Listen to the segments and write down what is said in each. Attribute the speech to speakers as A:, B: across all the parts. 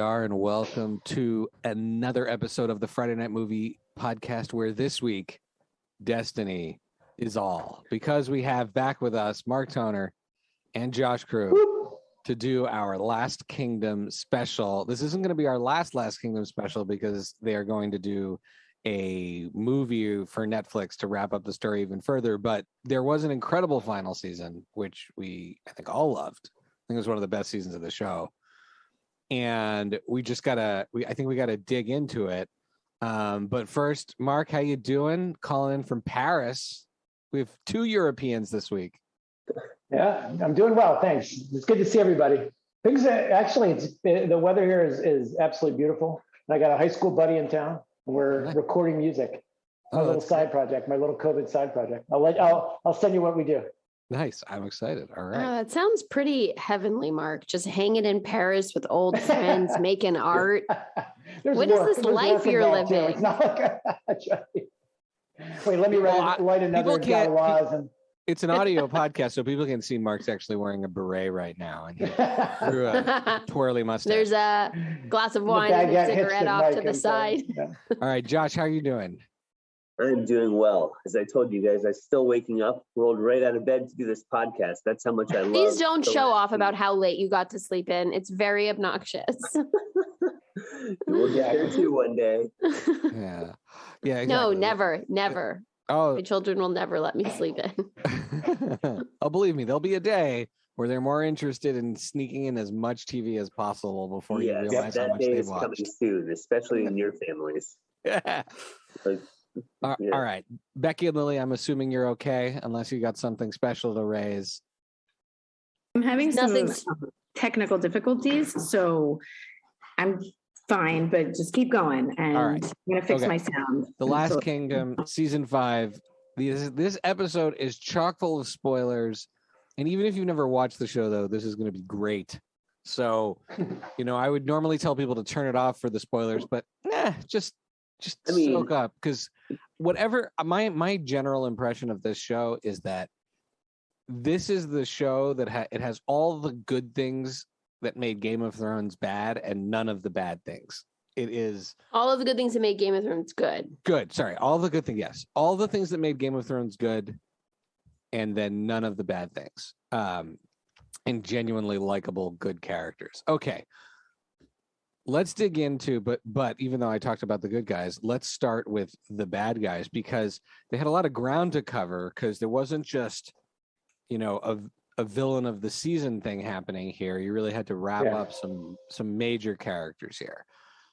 A: are, and welcome to another episode of the Friday Night Movie Podcast, where this week, Destiny is all. Because we have back with us Mark Toner and Josh Kroo to do our Last Kingdom special. This isn't going to be our last Kingdom special because they are going to do a movie for Netflix to wrap up the story even further. But there was an incredible final season, which I think all loved. I think it was one of the best seasons of the show. And we just I think we gotta dig into it. But first, Mark, how you doing? Calling in from Paris. We have 2 Europeans this week.
B: Yeah, I'm doing well, thanks. It's good to see everybody. Things the weather here is absolutely beautiful. And I got a high school buddy in town. We're recording music. My little side project, my little COVID side project. I'll send you what we do.
A: Nice. I'm excited. All right.
C: That sounds pretty heavenly, Mark. Just hanging in Paris with old friends, making art. What is this life you're living?
B: It's not like Wait, let me light another Galois.
A: It's an audio podcast, so people can see Mark's actually wearing a beret right now, and he threw a twirly mustache.
C: There's a glass of wine and a cigarette off to the side.
A: All right, Josh, how are you doing?
D: I'm doing well. As I told you guys, I'm still waking up, rolled right out of bed to do this podcast. That's how much I love.
C: Please don't show off about how late you got to sleep in. It's very obnoxious.
D: We'll get there too one day.
A: Yeah. Exactly.
C: No, never.
A: Oh,
C: my children will never let me sleep in.
A: Oh, believe me, there'll be a day where they're more interested in sneaking in as much TV as possible before you realize how much they've watched.
D: Coming soon, especially in your families.
A: Yeah. All right, Becky and Lily, I'm assuming you're okay, unless you got something special to raise.
E: I'm having some technical difficulties, so I'm fine, but just keep going, and I'm going to fix my sound.
A: The Last Kingdom, Season 5. This episode is chock full of spoilers, and even if you've never watched the show, though, this is going to be great. So, I would normally tell people to turn it off for the spoilers, but just soak up, because whatever my general impression of this show is that this is the show that it has all the good things that made Game of Thrones bad and none of the bad things. It is
C: all of the good things that made Game of Thrones good.
A: Sorry, all the good things. Yes, all the things that made Game of Thrones good, and then none of the bad things. And genuinely likable, good characters. Okay. Let's dig into, but even though I talked about the good guys, let's start with the bad guys, because they had a lot of ground to cover, because there wasn't just, a villain of the season thing happening here. You really had to wrap up some major characters here.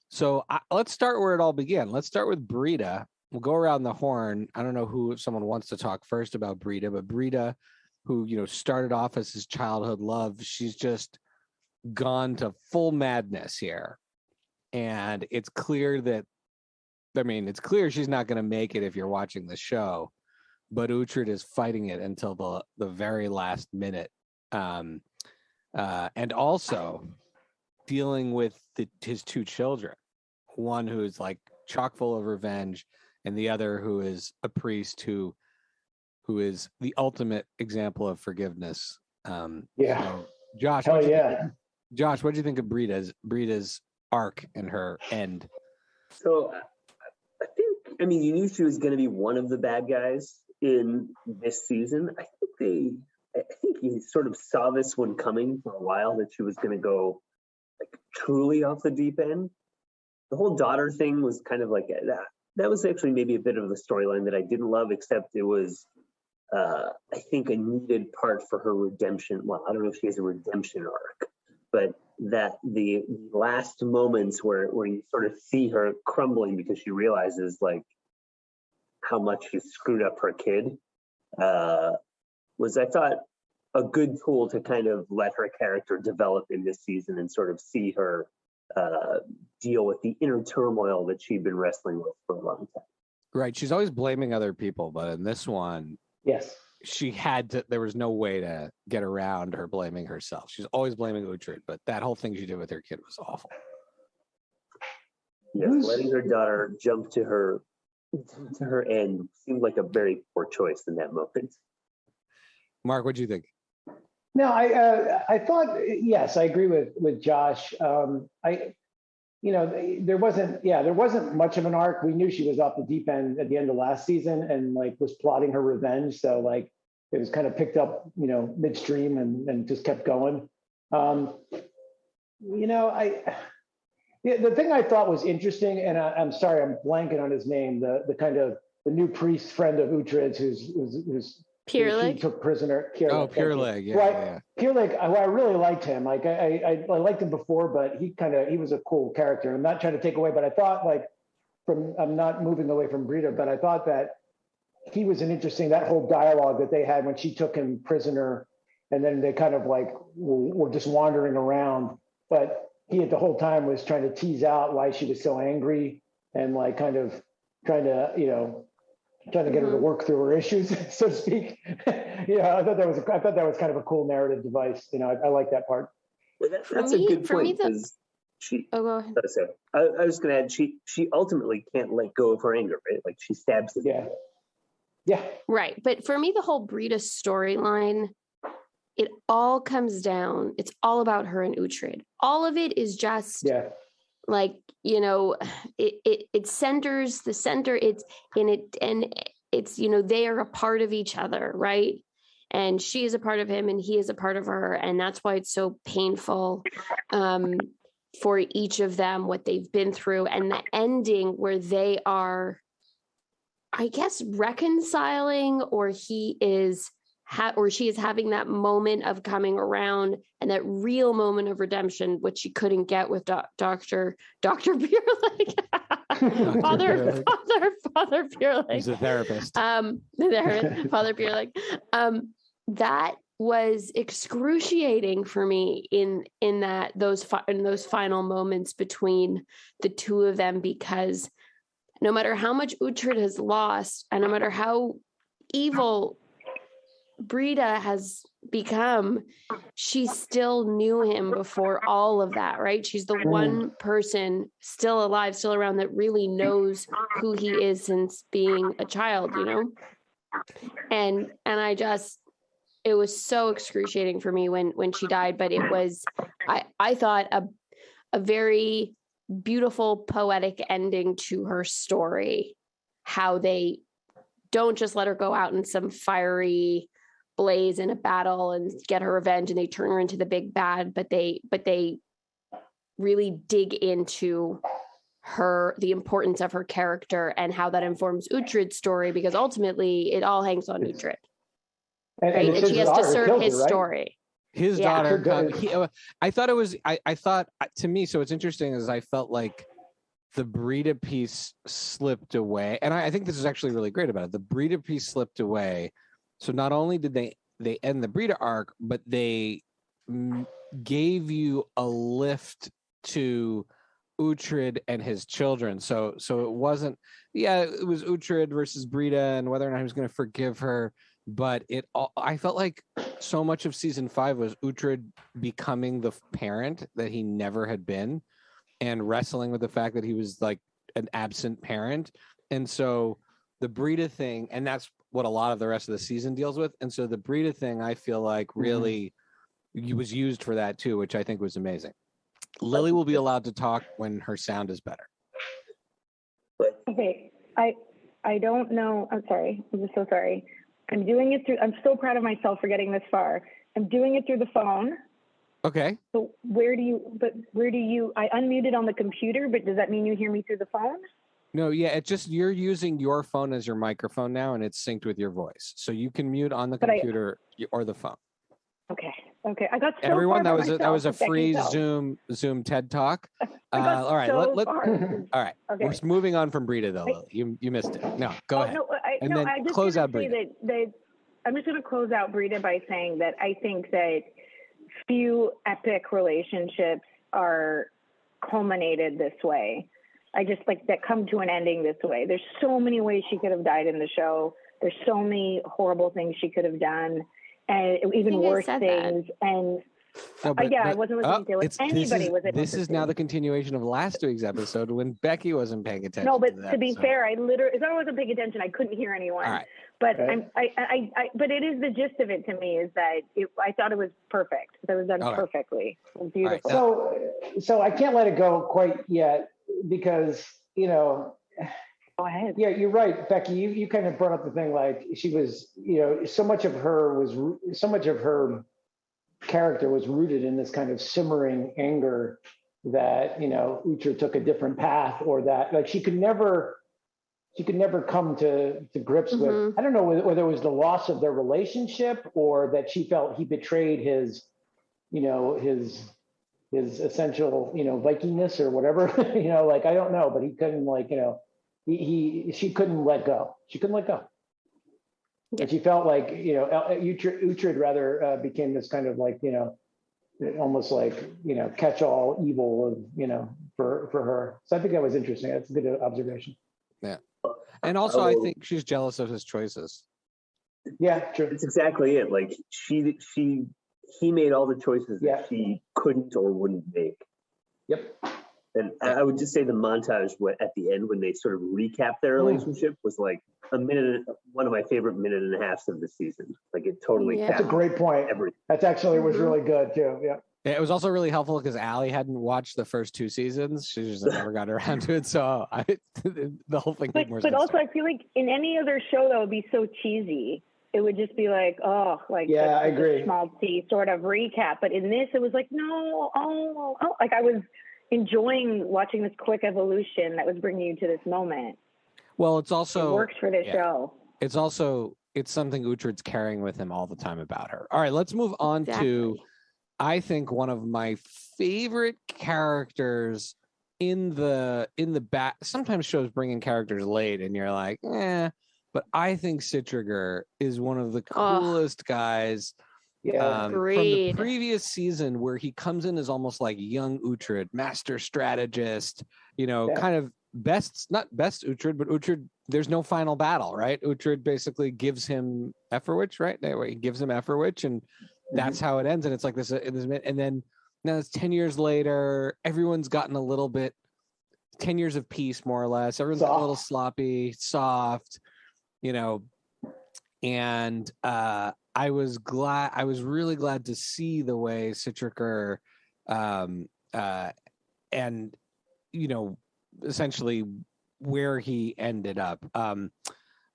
A: So let's start where it all began. Let's start with Brita. We'll go around the horn. I don't know if someone wants to talk first about Brita, but Brita, who, started off as his childhood love, she's just gone to full madness here. And it's clear she's not going to make it if you're watching the show, but Uhtred is fighting it until the very last minute. And also dealing with his 2 children, one who is like chock full of revenge, and the other who is a priest who is the ultimate example of forgiveness. So, Josh, Josh, what do you think of Brita's arc and her end?
D: So I think you knew she was going to be one of the bad guys in this season. I think you sort of saw this one coming for a while, that she was going to go like truly off the deep end. The whole daughter thing was kind of like that was actually maybe a bit of the storyline that I didn't love, except it was I think a needed part for her redemption. Well, I don't know if she has a redemption arc, but that the last moments where you sort of see her crumbling because she realizes like how much she screwed up her kid was, I thought, a good tool to kind of let her character develop in this season and sort of see her deal with the inner turmoil that she'd been wrestling with for a long time.
A: Right. She's always blaming other people, but in this one, she had to, there was no way to get around her blaming herself. She's always blaming Uhtred, but that whole thing she did with her kid was awful.
D: Yes, letting her daughter jump to her end seemed like a very poor choice in that moment.
A: Mark, what do you think?
B: No, I thought, yes, I agree with Josh. there wasn't much of an arc. We knew she was off the deep end at the end of last season and like was plotting her revenge. So like it was kind of picked up, midstream and just kept going. The thing I thought was interesting, and I'm sorry, I'm blanking on his name, the kind of the new priest friend of Uhtred's who's
C: Pure Leg
B: took prisoner.
A: Pure Leg,
B: yeah. Pure Leg, I really liked him. Like I liked him before, but he was a cool character. I'm not trying to take away, but I thought I'm not moving away from Brita, but I thought that he was that whole dialogue that they had when she took him prisoner, and then they kind of like were just wandering around, but he at the whole time was trying to tease out why she was so angry and like kind of trying to get her to work through her issues, so to speak. I thought that was kind of a cool narrative device. I like that part.
D: Well, that's a good point.
C: Go ahead.
D: I was going to add, she ultimately can't let go of her anger, right? Like she stabs them.
B: Yeah.
C: Right. But for me, the whole Brita storyline, it all comes down. It's all about her and Uhtred. All of it is just like, it centers the center. It's in it. And it's, they are a part of each other. Right. And she is a part of him and he is a part of her. And that's why it's so painful for each of them, what they've been through, and the ending where they are, I guess, reconciling, or he is or she is having that moment of coming around and that real moment of redemption, which she couldn't get with Dr. Beerlich. Father Beerlich.
A: He's a therapist.
C: Father Beerlich. That was excruciating for me in those final moments between the two of them, because no matter how much Uhtred has lost, and no matter how evil Brita has become, she still knew him before all of that, right? She's the one person still alive, still around, that really knows who he is since being a child, and it was so excruciating for me when she died. But it was, I thought, a very beautiful poetic ending to her story, how they don't just let her go out in some fiery blaze in a battle and get her revenge and they turn her into the big bad, but they really dig into the importance of her character and how that informs Uhtred's story, because ultimately it all hangs on Uhtred. Right? And she has to serve his story.
A: His daughter. I thought to me, so what's interesting is I felt like the Brita piece slipped away. And I think this is actually really great about it. The Brita piece slipped away. So not only did they end the Brita arc, but they gave you a lift to Uhtred and his children. So it wasn't, it was Uhtred versus Brita and whether or not he was going to forgive her. But I felt like so much of season 5 was Uhtred becoming the parent that he never had been and wrestling with the fact that he was like an absent parent. And so the Brita thing, and that's what a lot of the rest of the season deals with. And so the Brita thing, I feel like really was used for that too, which I think was amazing. Lily will be allowed to talk when her sound is better.
F: Okay. I don't know. I'm sorry. I'm just so sorry. I'm so proud of myself for getting this far. I'm doing it through the phone.
A: Okay.
F: So where do you, I unmuted on the computer, but does that mean you hear me through the phone?
A: No, it's just you're using your phone as your microphone now, and it's synced with your voice. So you can mute on the computer or the phone.
F: Okay. I got so
A: everyone.
F: Far
A: that was a free Zoom TED Talk. All right. All right. Okay. We're moving on from Brita though. Lily. You missed it. No, go ahead.
F: I just
A: close out Brita.
F: I'm just going to close out Brita by saying that I think that few epic relationships are culminated this way. I just like that come to an ending this way. There's so many ways she could have died in the show. There's so many horrible things she could have done, and even worse things. And
A: No,
F: I wasn't listening to it. Anybody was.
A: This is now the continuation of last week's episode when Becky wasn't paying attention.
F: No, but to be fair, if I wasn't paying attention, I couldn't hear anyone.
A: All right.
F: But but it is the gist of it to me is that I thought it was perfect. That was done perfectly. It was beautiful.
B: Right. So I can't let it go quite yet because,
F: Go ahead.
B: Yeah, you're right, Becky. You kind of brought up the thing like she was, so much of her character was rooted in this kind of simmering anger that, Uhtred took a different path, or that like she could never come to grips with. I don't know whether it was the loss of their relationship or that she felt he betrayed his essential, Vikingness or whatever, like, I don't know, but he couldn't she couldn't let go. She couldn't let go. And she felt like, Uhtred rather became this kind of like, almost like, catch-all evil of, for her. So I think that was interesting. That's a good observation.
A: Yeah. And also I think she's jealous of his choices.
B: Yeah, true.
D: That's exactly it. Like he made all the choices that she couldn't or wouldn't make.
B: Yep.
D: And I would just say the montage at the end when they sort of recap their relationship was like one of my favorite minute and a half of the season. Like it totally.
B: That's a great point.
D: Everything.
B: That's actually was really good too. Yeah.
A: It was also really helpful because Allie hadn't watched the first 2 seasons. She just never got around to it. So the whole thing.
F: But also, I feel like in any other show that would be so cheesy. It would just be like, I agree. Small T sort of recap. But in this, it was like, no, like I was enjoying watching this quick evolution that was bringing you to this moment.
A: Well, it
F: works for this show.
A: It's something Uhtred's carrying with him all the time about her. All right, let's move on to, I think, one of my favorite characters in the back. Sometimes shows bring in characters late and you're like, but I think Citriger is one of the coolest guys from the previous season, where he comes in as almost like young Uhtred, master strategist, kind of not best Uhtred, but Uhtred, there's no final battle, right? Uhtred basically gives him Efferwich, right? He gives him Efferwich, and that's how it ends. And it's like this, and then now it's 10 years later, everyone's gotten a little bit, 10 years of peace, more or less. Everyone's a little sloppy, soft, and I was really glad to see the way Citriger and essentially where he ended up.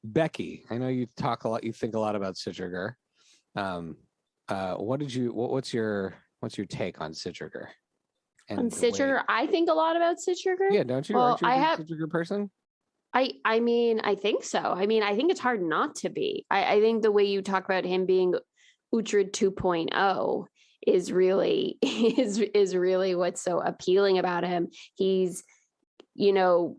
A: Becky, I know you talk a lot, you think a lot about Citriger. What's your take on Citriger?
C: On Citriger, I think a lot about Citriger.
A: Yeah, don't you? Well, Aren't you a Citriger person?
C: I mean, I think so. I mean, I think it's hard not to be. I think the way you talk about him being Uhtred 2.0 is really what's so appealing about him. He's, you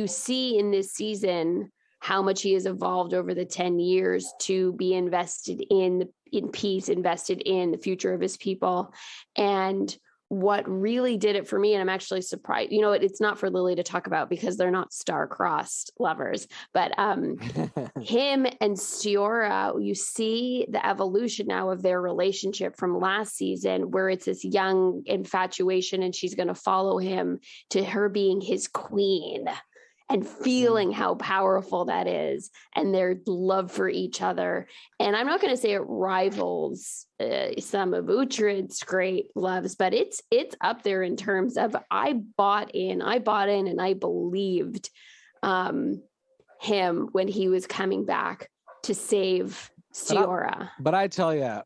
C: see in this season how much he has evolved over the 10 years to be invested in peace, invested in the future of his people. And what really did it for me, and I'm actually surprised, it's not for Lily to talk about because they're not star-crossed lovers, but him and Stiora, you see the evolution now of their relationship from last season, where it's this young infatuation and she's going to follow him to her being his queen and feeling how powerful that is, and their love for each other. And I'm not going to say it rivals some of Uhtred's great loves, but it's up there in terms of I bought in and I believed him when he was coming back to save Stiora.
A: But I tell you,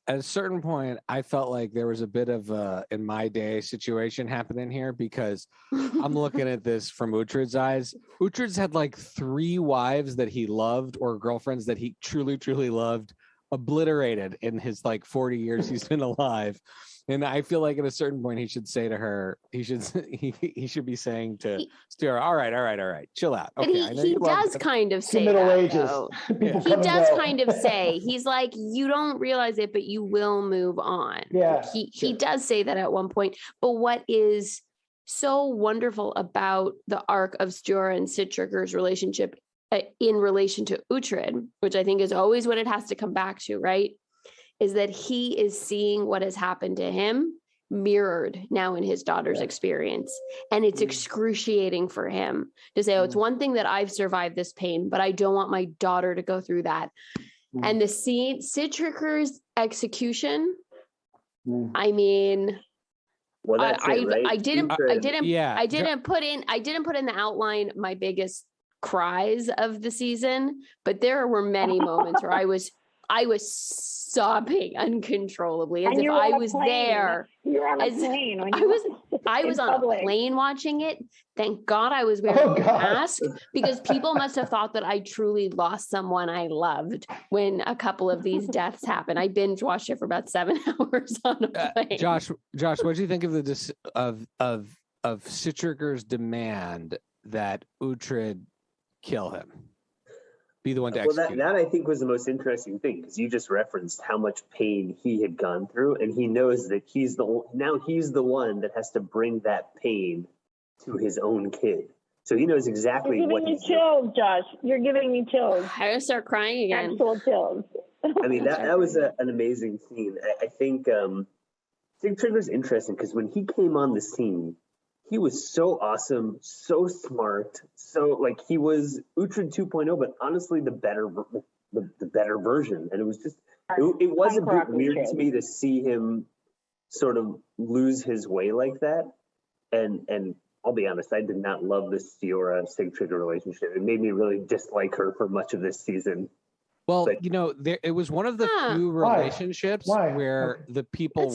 A: at a certain point, I felt like there was a bit of a in my day situation happening here, because I'm looking at this from Uhtred's eyes. Uhtred's had like 3 wives that he loved, or girlfriends that he truly, truly loved, obliterated in his like 40 years he's been alive. And I feel like at a certain point he should say to her, he should be saying to Stiora, all right, chill out. Okay,
C: but he does kind of say
B: Middle
C: that,
B: Ages.
C: He does kind of say, he's like, you don't realize it, but you will move on.
B: Yeah,
C: he does say that at one point. But what is so wonderful about the arc of Stiora and Citriger's relationship in relation to Uhtred, which I think is always what it has to come back to, right, is that he is seeing what has happened to him mirrored now in his daughter's experience. And it's excruciating for him to say, oh, it's one thing that I've survived this pain, but I don't want my daughter to go through that. And the scene, Sid Tricker's execution, I mean,
D: well, that's it, right?
C: I didn't put in the outline my biggest cries of the season, but there were many moments where I was sobbing uncontrollably as if I was there.
F: You're on a plane.
C: I was on a plane watching it. Thank God I was wearing a mask, because people must have thought that I truly lost someone I loved when a couple of these deaths happened. I binge watched it for about 7 hours on a plane.
A: Josh, what do you think of the of Citriger's demand that Uhtred kill him? Be the one to execute.
D: That I think was the most interesting thing, because you just referenced how much pain he had gone through, and he knows that he's the one that has to bring that pain to his own kid. So he knows exactly what he's doing.
F: You're giving me chills, Josh. You're giving me chills.
C: I'm gonna start crying again.
F: Actual chills.
D: I mean, that was an amazing scene. I think Sig Trigger's interesting because when he came on the scene, he was so awesome, so smart, so like he was Uhtred 2.0, but honestly the better version. And it was just it was a bit weird to me to see him sort of lose his way like that. And I'll be honest, I did not love the Stiora Sig Trigger relationship. It made me really dislike her for much of this season.
A: Well, it was one of the few relationships where the people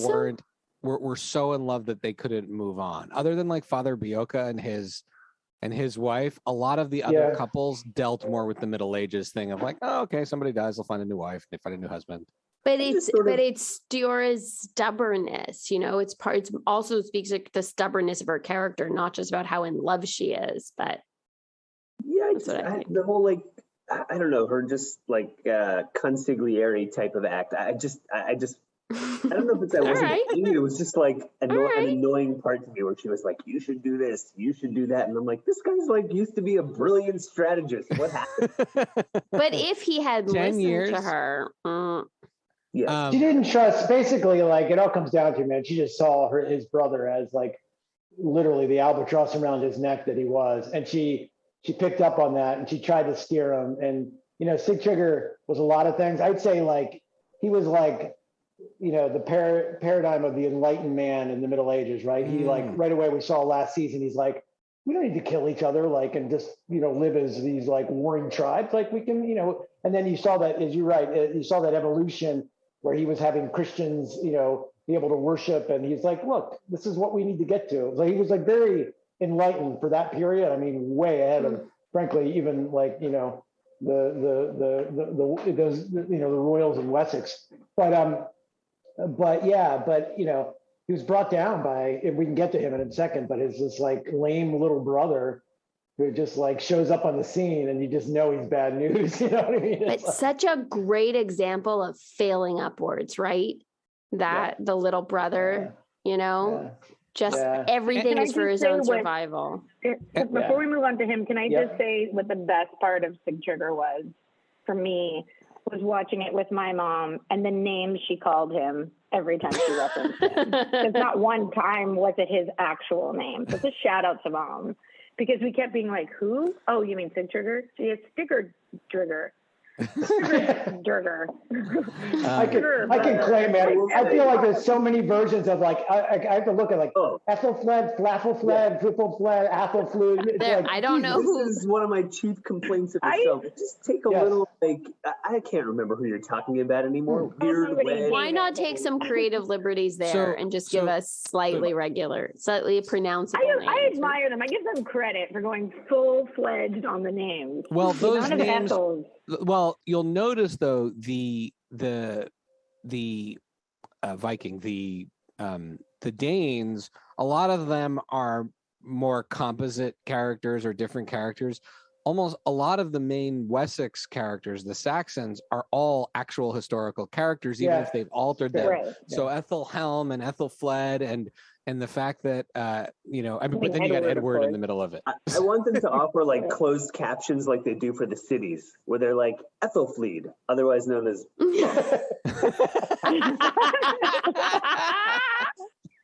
A: were so in love that they couldn't move on. Other than like Father Bioka and his wife, a lot of the other couples dealt more with the Middle Ages thing of like, oh, okay, somebody dies, they'll find a new wife, they find a new husband.
C: But it's Stiora's stubbornness, it also speaks like the stubbornness of her character, not just about how in love she is. But
D: the whole like, I don't know, her just like consigliere type of act. I don't know if it's that wasn't it was just like an annoying part to me where she was like, you should do this, you should do that. And I'm like, this guy's like used to be a brilliant strategist. What happened?
C: But if he had listened to her.
B: She didn't trust, basically, like it all comes down to, man, she just saw his brother as like literally the albatross around his neck that he was. And she picked up on that and she tried to steer him. And, Sig Trigger was a lot of things. I'd say like, he was like, the paradigm of the enlightened man in the Middle Ages, right? He like right away we saw last season, he's like, we don't need to kill each other, like, and just, live as these like warring tribes. Like we can, and then you saw that, as you're right, you saw that evolution where he was having Christians, be able to worship. And he's like, look, this is what we need to get to. So he was like very enlightened for that period. I mean, way ahead of, frankly, even like, the royals in Wessex. But he was brought down by, and we can get to him in a second, but his this like lame little brother who just like shows up on the scene and you just know he's bad news. You know what I mean?
C: It's such a great example of failing upwards, right? That the little brother, everything is for his own survival.
F: Before we move on to him, can I just say what the best part of Sig Trigger was for me was watching it with my mom and the name she called him every time she referenced him. Because not one time was it his actual name. So just shout out to Mom. Because we kept being like, who? Oh, you mean Sig Trigger? See, it's Sticker Trigger. Durger.
B: I can claim it. I feel like there's so many versions of like I have to look at like Ethelfled, Flafflefled, Triplefled, Athelfled.
C: Like, I don't know who.
D: This is one of my chief complaints of the show. Just take a little like I can't remember who you're talking about anymore. Weird way.
C: Why not take some creative liberties there and just give us slightly pronounceable names?
F: I admire them. I give them credit for going full-fledged on the names.
A: Well, those names. Well, you'll notice though the Viking, the Danes, a lot of them are more composite characters or different characters. almost a lot of the main Wessex characters, the Saxons, are all actual historical characters, even if they've altered them.
F: Right.
A: So Ethelhelm and Ethelfled and the fact that but then you got Edward in the middle of it.
D: I want them to offer like closed captions like they do for the cities, where they're like Ethelfleet, otherwise known as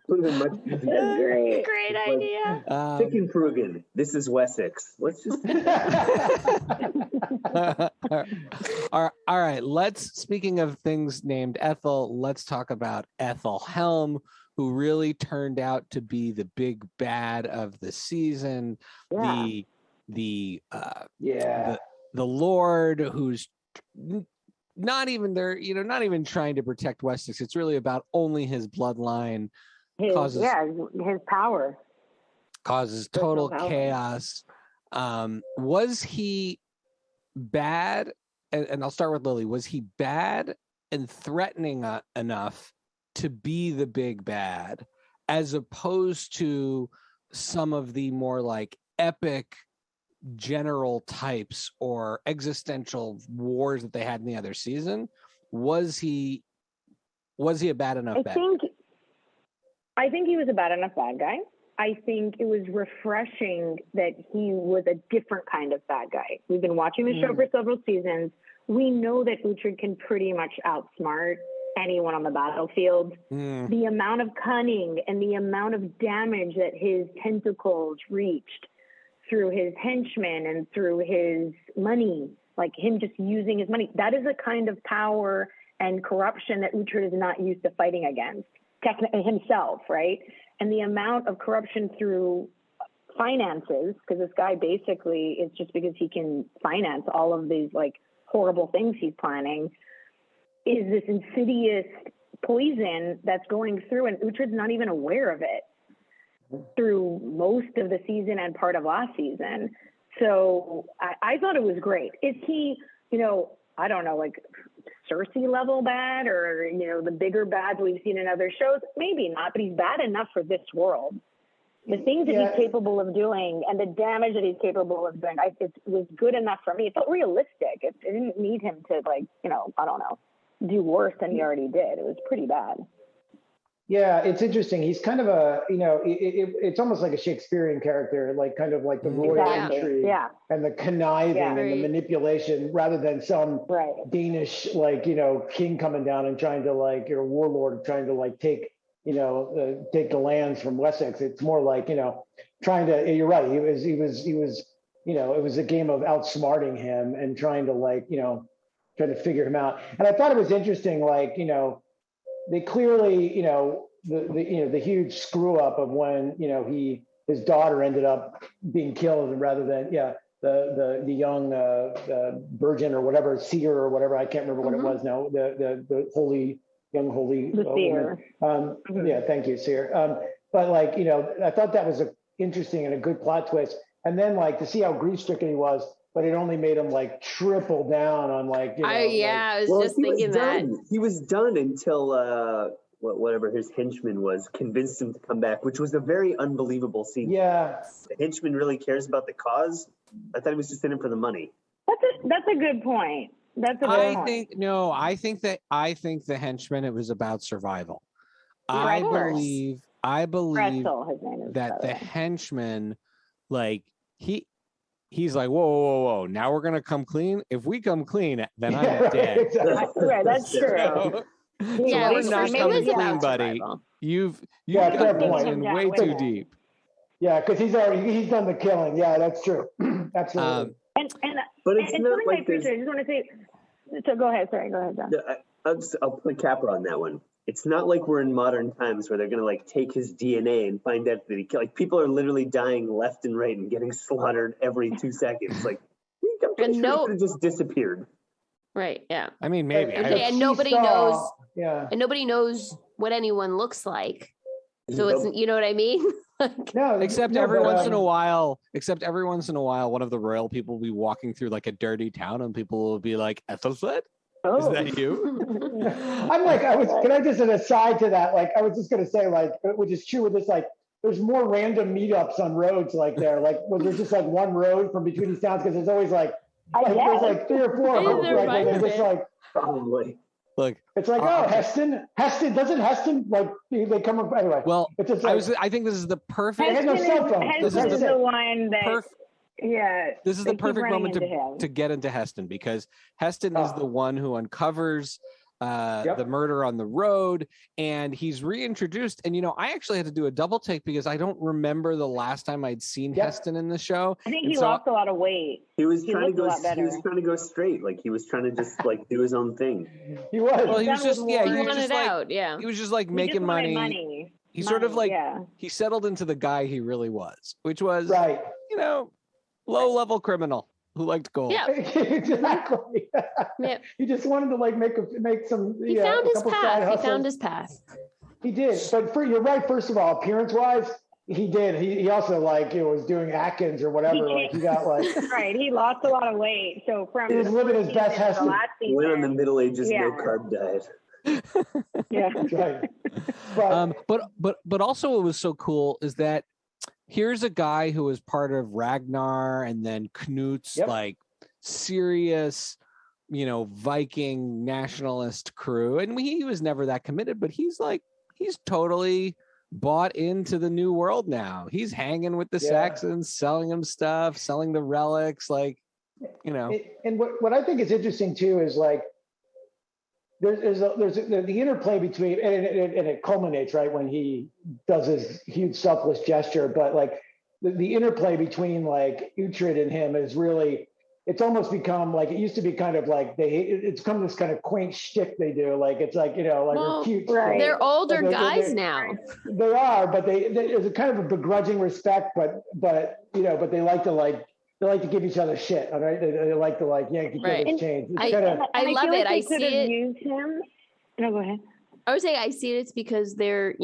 C: Great idea.
D: Fickenbruggen. This is Wessex. Let's just
A: all right. Speaking of things named Ethel, let's talk about Ethelhelm, who really turned out to be the big bad of the season. Yeah. The Lord who's not even there, not even trying to protect Wessex. It's really about only his bloodline.
F: His power
A: causes total chaos. Was he bad? And I'll start with Lily. Was he bad and threatening enough to be the big bad, as opposed to some of the more like epic general types or existential wars that they had in the other season? Was he a bad enough bad guy?
F: I think he was a bad enough bad guy. I think it was refreshing that he was a different kind of bad guy. We've been watching the show for several seasons. We know that Uhtred can pretty much outsmart anyone on the battlefield. The amount of cunning and the amount of damage that his tentacles reached through his henchmen and through his money, like him just using his money, that is a kind of power and corruption that Uhtred is not used to fighting against. Himself, right? And the amount of corruption through finances, because this guy basically, it's just because he can finance all of these like horrible things he's planning, is this insidious poison that's going through, and Uhtred's not even aware of it through most of the season and part of last season. So I thought it was great. Is he, I don't know, like Cersei level bad, or the bigger bads we've seen in other shows? Maybe not, but he's bad enough for this world. The things that he's capable of doing and the damage that he's capable of doing, it was good enough for me. It felt realistic. It didn't need him to do worse than he already did. It was pretty bad.
B: Yeah, it's interesting. He's kind of a, it's almost like a Shakespearean character, like kind of like the royal intrigue and the conniving and the manipulation, rather than some Danish, king coming down and trying to warlord trying to take the lands from Wessex. It's more like, trying to, you're right. He was, it was a game of outsmarting him and trying to trying to figure him out. And I thought it was interesting, they clearly, the huge screw up of when, his daughter ended up being killed, rather than, the young virgin or whatever, seer or whatever, I can't remember what it was now, the young holy woman. Yeah, thank you, seer. But I thought that was interesting and a good plot twist. And then to see how grief-stricken he was, but it only made him triple down on
C: I was just thinking that.
D: He was done until whatever his henchman was convinced him to come back, which was a very unbelievable scene.
B: Yeah.
D: The henchman really cares about the cause. I thought he was just in it for the money.
F: That's a good point. I think
A: the henchman, it was about survival. I believe
F: Pretzel, his name is,
A: that the henchman, he's like, whoa, now we're gonna come clean. If we come clean, then I'm dead.
F: Right, that's true.
A: We're not coming clean, buddy. You've gotten in way too deep.
B: Yeah, because he's done the killing. Yeah, that's true. Absolutely.
D: But it's not like
F: I just want to say. So go ahead. Sorry, go ahead, John.
D: I'll put a capper on that one. It's not like we're in modern times where they're going to take his DNA and find out that he people are literally dying left and right and getting slaughtered every 2 seconds. I'm pretty sure he just disappeared.
C: Right. Yeah.
A: I mean, maybe.
C: And nobody knows.
B: Yeah.
C: And nobody knows what anyone looks like. So it's, you know what I mean?
A: Except every once in a while, one of the royal people will be walking through a dirty town, and people will be like, "Ethelfled, is that you?"
B: Can I just an aside to that? I was just going to say, which is true with this, there's more random meetups on roads like there. Like, was there just like one road from between these towns? Because there's always like there's like 3 or 4 of them. Like, where they're just like
D: probably.
A: Look,
B: it's like, Heston, doesn't Heston, like, they come up anyway.
A: Well,
B: it's just like,
A: I think this is the perfect.
B: Heston no cell phone.
F: Heston is the one that.
A: This is the perfect moment to get into Heston, because Heston is the one who uncovers the murder on the road, and he's reintroduced. And I actually had to do a double take because I don't remember the last time I'd seen Heston in the show.
F: I think he lost a lot of weight.
D: He was trying to go straight. Like, he was trying to just like do his own thing.
B: He was.
A: Well, he was just
C: he
A: was just like making money. He sort of like he settled into the guy he really was, which was low level criminal who liked gold.
C: Yeah,
B: exactly.
C: Yeah.
B: He just wanted to like make some.
C: He found his path. He found his path.
B: He did, but you're right. First of all, appearance wise, he did. He also was doing Atkins or whatever. Like, he got like
F: right. He lost a lot of weight, so from
B: he was living his best Heston.
D: Went on the Middle Ages no carb diet.
F: Yeah,
B: right.
A: But also what was so cool is that here's a guy who was part of Ragnar and then Knut's like serious, Viking nationalist crew, and he was never that committed, but he's totally bought into the new world now. He's hanging with the Saxons, selling them stuff, selling the relics, like,
B: And what I think is interesting too is like there's the interplay between, and it culminates right when he does his huge selfless gesture, but like the interplay between like Uhtred and him is really, it's almost become like, it used to be kind of like it's become this kind of quaint shtick they do. Like, it's like, they're cute.
C: Right. They're older guys now.
B: They are, but there's a kind of a begrudging respect, but they like to give each other shit. All right. They like to yank each other's chains.
C: I love it. I see it.
F: Used him. No, go ahead.
C: I would say I see it's because they're,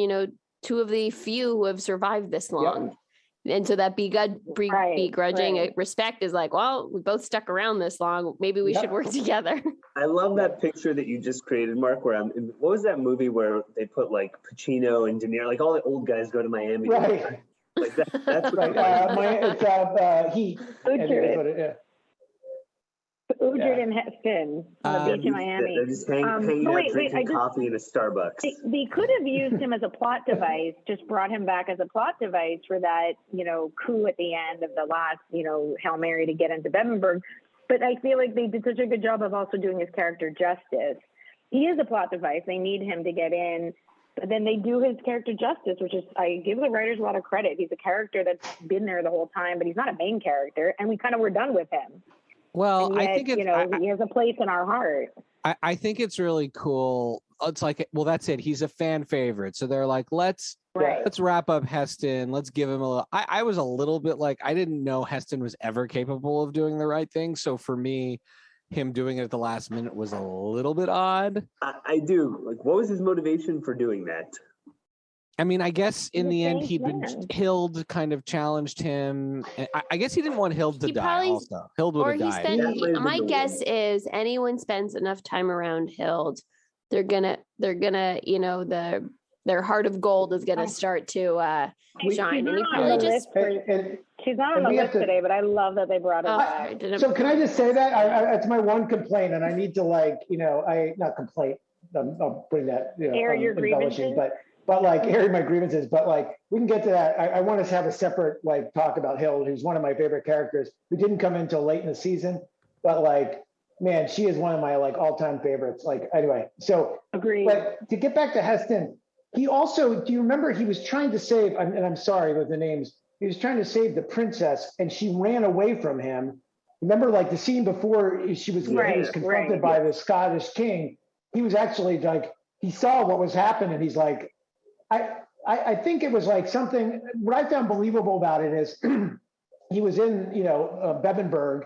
C: two of the few who have survived this long. Yep. And so that begrudging respect is like, well, we both stuck around this long. Maybe we should work together.
D: I love that picture that you just created, Mark, where what was that movie where they put like Pacino and De Niro, like all the old guys go to Miami.
B: Right.
D: Like that's
B: right. It's Heat.
F: Uhtred and Heston on the beach in Miami.
D: They're just hanging out, drinking coffee in a Starbucks.
F: They could have used him as a plot device, just brought him back as a plot device for that, coup at the end of the last, Hail Mary to get into Bebenberg. But I feel like they did such a good job of also doing his character justice. He is a plot device. They need him to get in. But then they do his character justice, which is, I give the writers a lot of credit. He's a character that's been there the whole time, but he's not a main character. And we kind of were done with him.
A: Well, yet, I think
F: he has a place in our heart.
A: I think it's really cool. It's like, well, that's it. He's a fan favorite. So they're like, let's wrap up Heston. Let's give him a little. I was a little bit like, I didn't know Heston was ever capable of doing the right thing. So for me, him doing it at the last minute was a little bit odd.
D: I do. Like, what was his motivation for doing that?
A: I mean, I guess in the end, Hild kind of challenged him. I guess he didn't want Hild to die also. Hild would have died.
C: My guess is anyone spends enough time around Hild, they're gonna, their heart of gold is gonna start to shine. And he probably just.
F: She's not on the list today, but I love that they brought her back.
B: So can I just say that that's my one complaint, and I need to not complaint. I'll bring that.
F: Air your grievances.
B: But airing my grievances, but we can get to that. I want to have a separate talk about Hild, who's one of my favorite characters, who didn't come in until late in the season, but man, she is one of my all-time favorites. Anyway, so
F: agreed.
B: But to get back to Heston, he also, do you remember he was trying to save, and I'm sorry with the names, he was trying to save the princess, and she ran away from him. Remember, the scene before he was confronted by the Scottish king. He was actually he saw what was happening. He's like. I think it was something. What I found believable about it is he was in Bebenberg.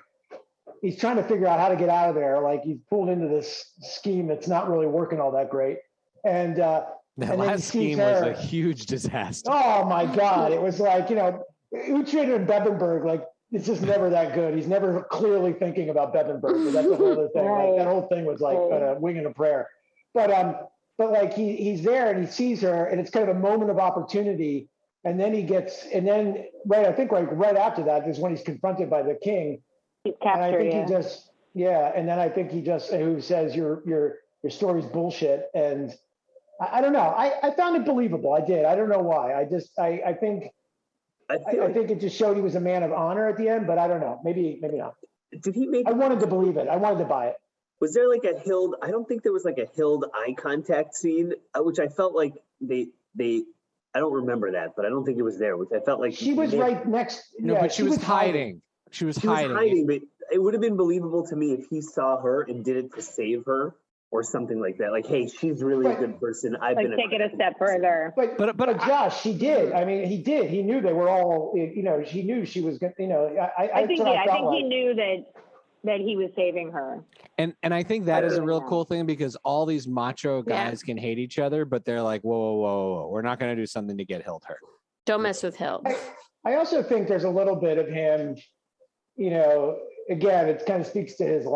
B: He's trying to figure out how to get out of there. He's pulled into this scheme that's not really working all that great. And that
A: last scheme was a huge disaster.
B: Oh my God! It was Uhtred and Bebenberg. It's just never that good. He's never clearly thinking about Bebenberg. But that's a whole other thing. That whole thing was a wing and a prayer. But he's there and he sees her, and it's kind of a moment of opportunity. and then I think right after that is when he's confronted by the king.
F: He's captured.
B: And I think and then I think who says your story's bullshit. And I don't know. I found it believable. I did. I don't know why. I think it just showed he was a man of honor at the end, but I don't know. Maybe not. I wanted to believe it. I wanted to buy it.
D: Was there like a Hild? I don't think there was like a Hild eye contact scene, which I felt like they. I don't remember that, but I don't think it was there. Which I felt like
B: she was right next.
A: No, but she was hiding. She was hiding.
D: But it would have been believable to me if he saw her and did it to save her or something like that. Like, hey, she's really a good person. I've been
F: take it a step further.
B: But Josh, she did. I mean, he did. He knew they were all. She knew she was going. I think
F: he knew that he was saving her.
A: And I think that is a real cool thing because all these macho guys can hate each other, but they're like, whoa, we're not going to do something to get Hild hurt.
C: Don't mess with Hild.
B: I also think there's a little bit of him, again, it kind of speaks to his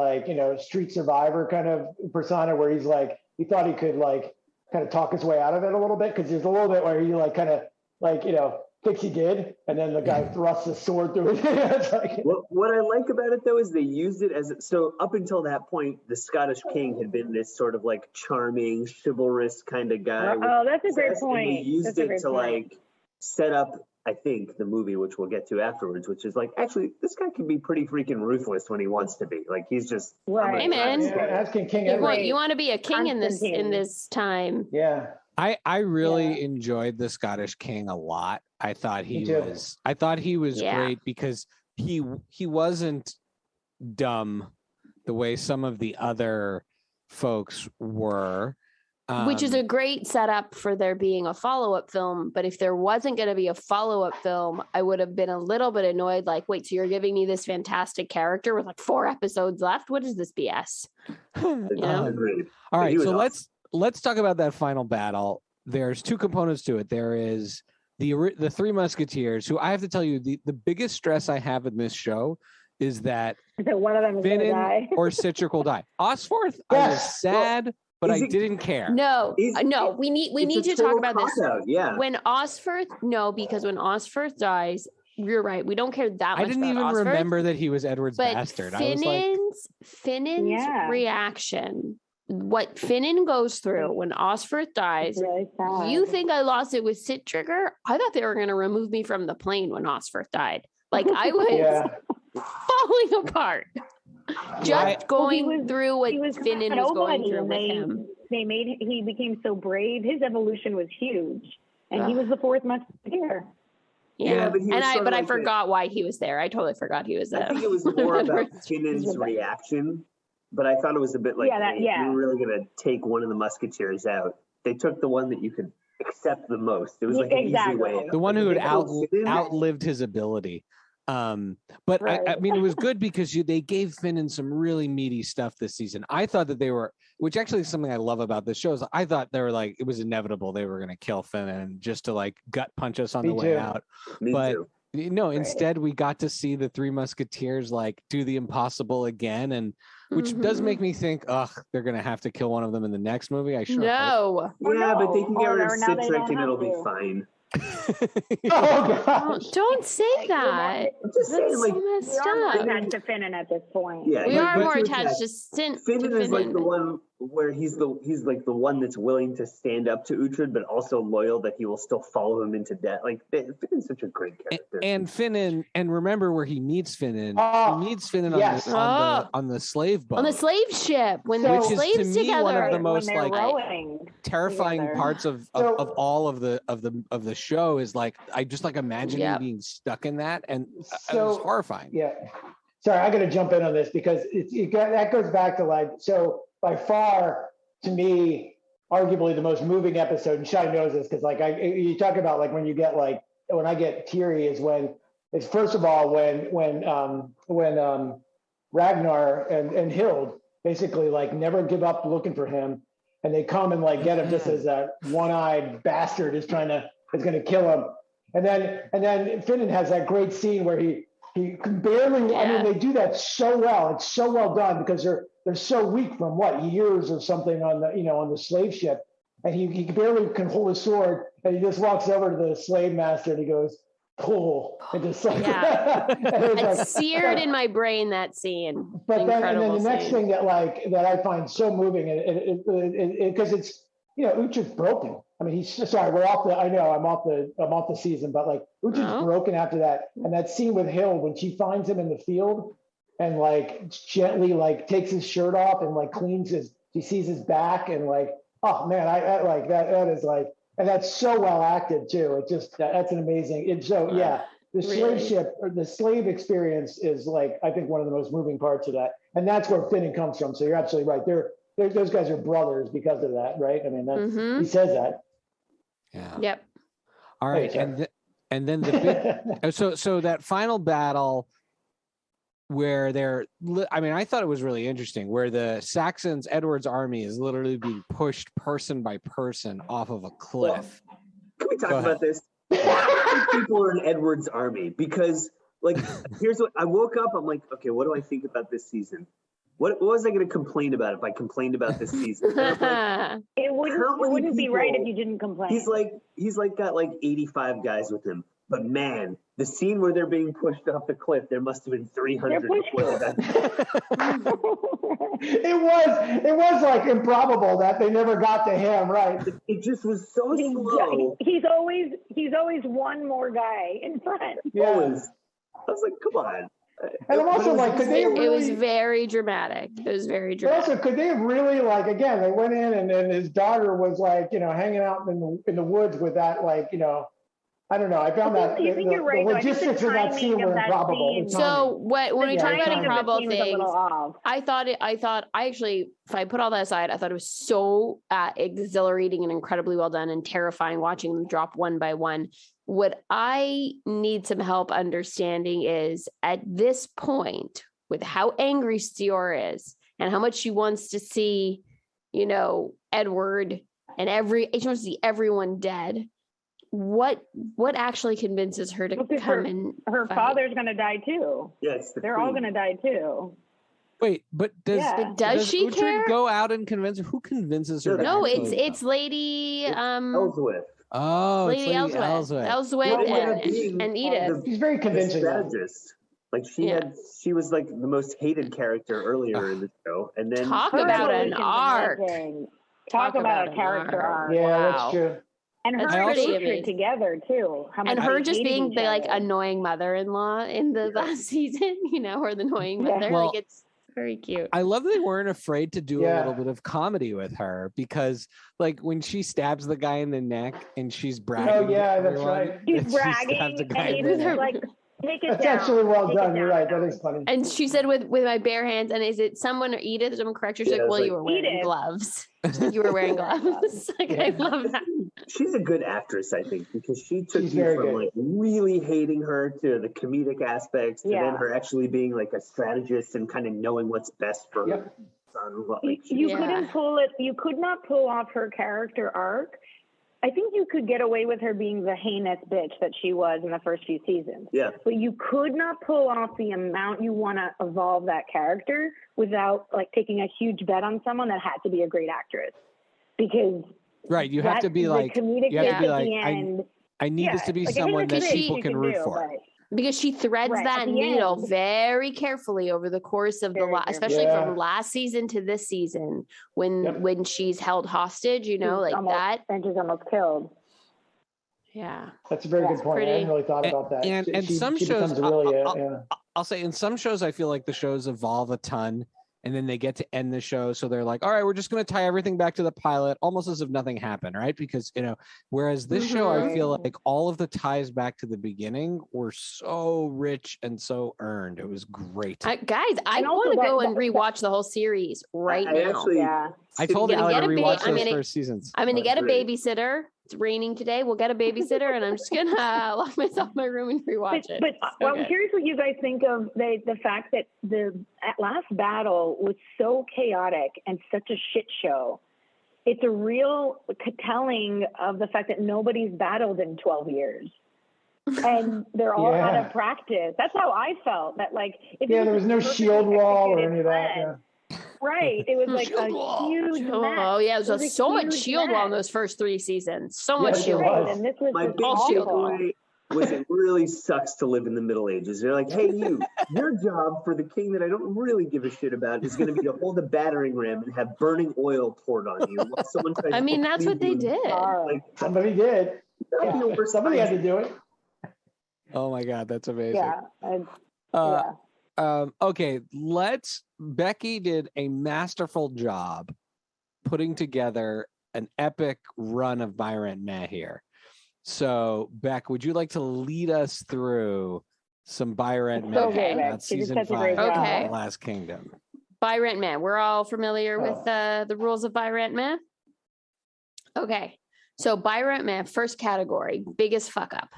B: street survivor kind of persona where he's like, he thought he could kind of talk his way out of it a little bit. Cause there's a little bit where he thinks he did, and then the guy thrusts his sword through it.
D: What I like about it though is they used it as so up until that point, the Scottish king had been this sort of like charming, chivalrous kind of guy.
F: Oh, that's a great point.
D: And they used it to set up, I think, the movie, which we'll get to afterwards, which is actually this guy can be pretty freaking ruthless when he wants to be. Like he's just
C: hey man,
B: asking King.
C: You want to be a king in this time.
B: Yeah.
A: I really enjoyed the Scottish king a lot. I thought he was great because he wasn't dumb the way some of the other folks were.
C: Which is a great setup for there being a follow-up film. But if there wasn't going to be a follow-up film, I would have been a little bit annoyed. Like, wait, so you're giving me this fantastic character with 4 episodes left? What is this BS?
A: All right, so let's talk about that final battle. There's 2 components to it. There is the 3 Musketeers, who I have to tell you, the biggest stress I have in this show is that
F: one of them is going to die
A: or Citric will die. Osforth, I was sad. But I didn't care.
C: No, we need to talk about this.
D: Yeah.
C: When Osforth, because when Osforth dies, you're right. We don't care that much.
A: I didn't even remember that he was Edward's bastard.
C: Finnan's reaction, what Finnan goes through when Osforth dies.
F: Really sad.
C: You think I lost it with Sit Trigger? I thought they were going to remove me from the plane when Osforth died. Like I was falling apart. Just going through what Finnan was going through with him.
F: He became so brave. His evolution was huge. And he was the 4th Musketeer.
C: Yeah, but I forgot why he was there. I totally forgot he was there.
D: I think it was more about Finnan's reaction, but I thought it was a bit like, you're really going to take one of the Musketeers out. They took the one that you could accept the most. It was like an easy way out.
A: The one who had outlived his ability. But I mean, it was good because they gave Finnan some really meaty stuff this season. I thought that they were, which actually is something I love about this show, is I thought they were it was inevitable they were going to kill Finnan just to gut punch us on the way out. Instead we got to see the 3 Musketeers do the impossible again, and which does make me think, they're going to have to kill one of them in the next movie. I sure hope.
D: Yeah, but they can get rid of Citric and it'll be fine.
C: Don't say that.
F: That's so messed up. Attached to Finnan at this point.
D: Yeah,
C: we are more attached to
D: Finnan is the one where he's the one that's willing to stand up to Uhtred, but also loyal that he will still follow him into death. Finnan's such a great character.
A: And Finnan, and remember where he meets Finnan. He meets Finnan on the slave boat,
C: on the slave ship when
A: they're
C: slaves
A: to me
C: together.
A: One of the most terrifying
F: together.
A: parts of all of the show is I just imagining being stuck in that, and it was horrifying.
B: Yeah. Sorry, I got to jump in on this because that goes back to by far, to me, arguably the most moving episode, and Shai knows this because you talk about when you get when I get teary is when it's first of all when Ragnar and Hild basically never give up looking for him, and they come and get him just as that one-eyed bastard is going to kill him, and then Finnan has that great scene where he can barely. I mean, they do that so well. It's so well done because they're so weak from years or something on the on the slave ship, and he barely can hold his sword, and he just walks over to the slave master and he goes, pull, and just like,
C: it's
B: like,
C: seared in my brain, that scene.
B: But then, and then the next thing that I find so moving, because it's, Ucher's broken. I mean, he's sorry. We're off the. I know I'm off the season, but like Ucher's broken after that. And that scene with Hild when she finds him in the field and like gently like takes his shirt off and like she sees his back and like, oh man, I like that. That is like, and that's so well acted too. It just that's an amazing. It's so the slave ship or the slave experience is like I think one of the most moving parts of that, and that's where Finnan comes from. So you're absolutely right. Those guys are brothers because of that, right? I mean, that's he says that.
A: Yeah.
C: Yep.
A: All right, and then the big so that final battle where I thought it was really interesting where the Saxons, Edward's army is literally being pushed person by person off of a cliff.
D: Can we talk about this? People are in Edward's army because like here's what I woke up, I'm like, okay, what do I think about this season? What was I going to complain about if I complained about this season? Like,
F: it wouldn't be right if you didn't complain.
D: He's got like 85 guys with him. But man, the scene where they're being pushed off the cliff, there must have been 300 before that.
B: It was like improbable that they never got to him, right?
D: It just was so slow.
F: He's always one more guy in front.
B: Yeah.
D: Always. I was like, come on.
B: And I'm also like, could they have really,
C: it was very dramatic. It was very dramatic.
B: Also, could they have really like again? They went in and his daughter was like, hanging out in the woods with that, like, I don't know. I found that the logistics of that scene were improbable.
C: So when we talk about improbable things, I actually, if I put all that aside, I thought it was so exhilarating and incredibly well done and terrifying watching them drop one by one. What I need some help understanding is at this point, with how angry Stior is and how much she wants to see, Edward and she wants to see everyone dead. What actually convinces her to come in?
F: Her father's going to die too.
D: Yes,
F: they're all going to die too.
A: Wait, but does
C: she
A: Uhtred
C: care?
A: go out and convince her? Who convinces her?
C: No, it's Lady
D: Ellsworth.
A: Oh,
C: Lady Ellsworth and Edith.
B: She's very convincing.
D: Strategist. Like she was like the most hated character earlier in the show, and then
C: talk about an arc.
F: Talk about a character arc.
B: Yeah,
F: wow.
B: That's true.
F: And her and Uhtred together too.
C: And her just being the like annoying mother-in-law in the last season, or the annoying mother.
A: Well,
C: like it's very cute.
A: I love that they weren't afraid to do a little bit of comedy with her because, like, when she stabs the guy in the neck and she's bragging.
B: Oh yeah, that's right.
F: She's bragging, and he's like, "Take it
B: that's
F: down."
B: Actually well done. You're right. That is funny.
C: And she said, "With my bare hands." And is it someone or Edith? Someone correct her. She's like, "Well, you were wearing gloves." You were wearing gloves. I love that.
D: She's a good actress, I think, because she took you from like really hating her to the comedic aspects to then her actually being like a strategist and kind of knowing what's best for her son.
F: You couldn't pull it. You could not pull off her character arc. I think you could get away with her being the heinous bitch that she was in the first few seasons.
D: Yeah.
F: But you could not pull off the amount you want to evolve that character without like taking a huge bet on someone that had to be a great actress. Because
A: you have to be like, you have to be like, I need this to be someone that people can root for.
C: Because she threads that needle very carefully over the course of especially from last season to this season when she's held hostage, that.
F: And she's almost killed.
C: Yeah.
B: That's a very good point. I hadn't really thought about that.
A: And some shows, I'll say in some shows, I feel like the shows evolve a ton. And then they get to end the show. So they're like, all right, we're just going to tie everything back to the pilot, almost as if nothing happened, right? Because, whereas this show, I feel like all of the ties back to the beginning were so rich and so earned. It was great.
C: Guys, I want to go and rewatch the whole series right now.
A: I told Allie to rewatch those first seasons.
C: I'm going to get a babysitter. It's raining today. We'll get a babysitter, and I'm just going to lock myself in my room and rewatch it.
F: But I'm curious what you guys think of the fact that the last battle was so chaotic and such a shit show. It's a real telling of the fact that nobody's battled in 12 years. And they're all out of practice. That's how I felt. That like,
B: there was no shield wall or any of that.
F: Right. right. It was like a huge mess.
C: Oh yeah, there was so much shield wall in those first 3 seasons. So much shield wall.
F: And this was
D: my big
C: shield
D: takeaway was it really sucks to live in the Middle Ages. They're like, hey, your job for the king that I don't really give a shit about is going to be to hold a battering ram and have burning oil poured on you while someone tries
C: I mean, that's what they did.
B: Like, somebody did. Yeah. Somebody had to do it.
A: Oh my God, that's amazing.
F: Yeah.
A: Okay, Becky did a masterful job putting together an epic run of My Rent Meh here. So, Beck, would you like to lead us through some Buy Rent Meh about season 5 of The Last Kingdom?
C: Buy Rent Meh. We're all familiar with the rules of Buy Rent Meh. Okay, so Buy Rent Meh, first category, biggest fuck up.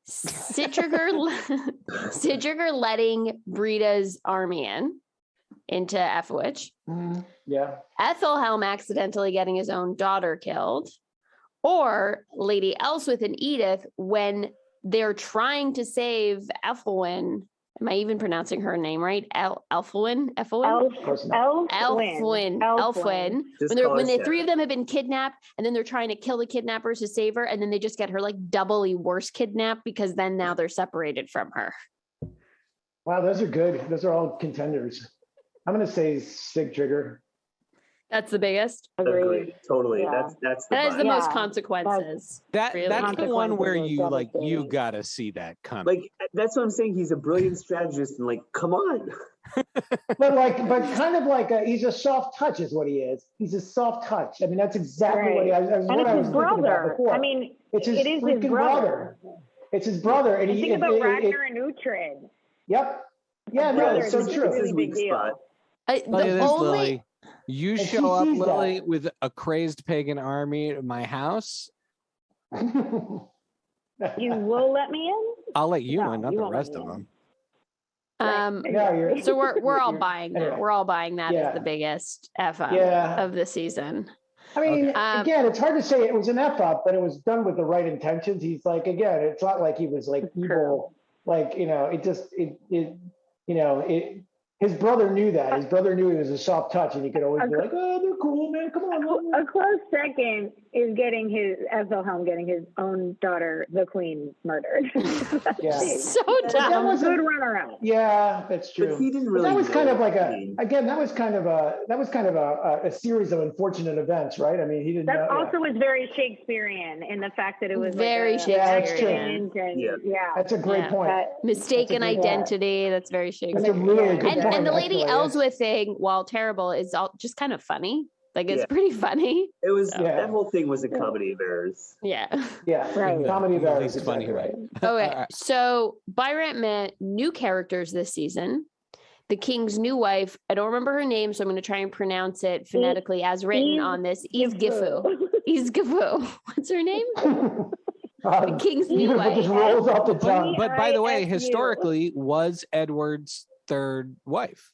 C: Citriger letting Britta's army into Ephwich.
B: Yeah.
C: Ethelhelm accidentally getting his own daughter killed. Or Lady Elswith and Edith when they're trying to save Ethelwyn. Am I even pronouncing her name right? Elfwyn? Elfwyn. When the 3 of them have been kidnapped and then they're trying to kill the kidnappers to save her and then they just get her like doubly worse kidnapped because then now they're separated from her.
B: Wow, those are good. Those are all contenders. I'm going to say Sigtrigger.
C: That's the biggest.
D: Agreed. Totally. Yeah.
C: That is the most consequences.
A: That's the one where you gotta see that coming.
D: Like that's what I'm saying. He's a brilliant strategist, and like, come on.
B: but kind of like he's a soft touch, is what he is. He's a soft touch. I mean, that's exactly what I was thinking about before.
F: I mean,
B: it is his brother. It's his brother, and
F: think about Ragnar and Uhtred.
B: Yep. Yeah, no, it's so true.
F: Really big deal.
A: Lily. You show up, Lily, with a crazed pagan army at my house.
F: You will let me in?
A: I'll let you in, not the rest of them.
C: So we're all buying that. We're all buying that as the biggest F up of the season.
B: I mean, again, it's hard to say it was an F up, but it was done with the right intentions. He's like, again, it's not like he was like evil. Like, his brother knew that. His brother knew he was a soft touch, and he could always be like, "Oh, they're cool, man. Come on."
F: A close second is Ethelhelm getting his own daughter, the Queen, murdered.
C: Yeah, so dumb.
F: That was a good runner-up.
B: Yeah, that's true.
D: But he didn't really.
B: That was kind of like that was kind of a series of unfortunate events, right? I mean, he didn't.
F: That also was very Shakespearean in the fact that it was
C: very Shakespearean.
B: That's a great point.
C: Mistaken identity. That's very Shakespearean.
B: That's a really good point.
C: And the Lady Elswith thing, while terrible, is all just kind of funny. Like it's pretty funny.
D: It was that whole thing was a comedy of errors.
C: Yeah.
B: Yeah. Right. Comedy of errors.
A: It's funny, right?
C: Okay. So Buy Rent Meh, new characters this season. The King's new wife. I don't remember her name, so I'm going to try and pronounce it phonetically as written on this. Ysgifu. What's her name? The King's new wife.
A: But by the way, historically, was Edward's third wife.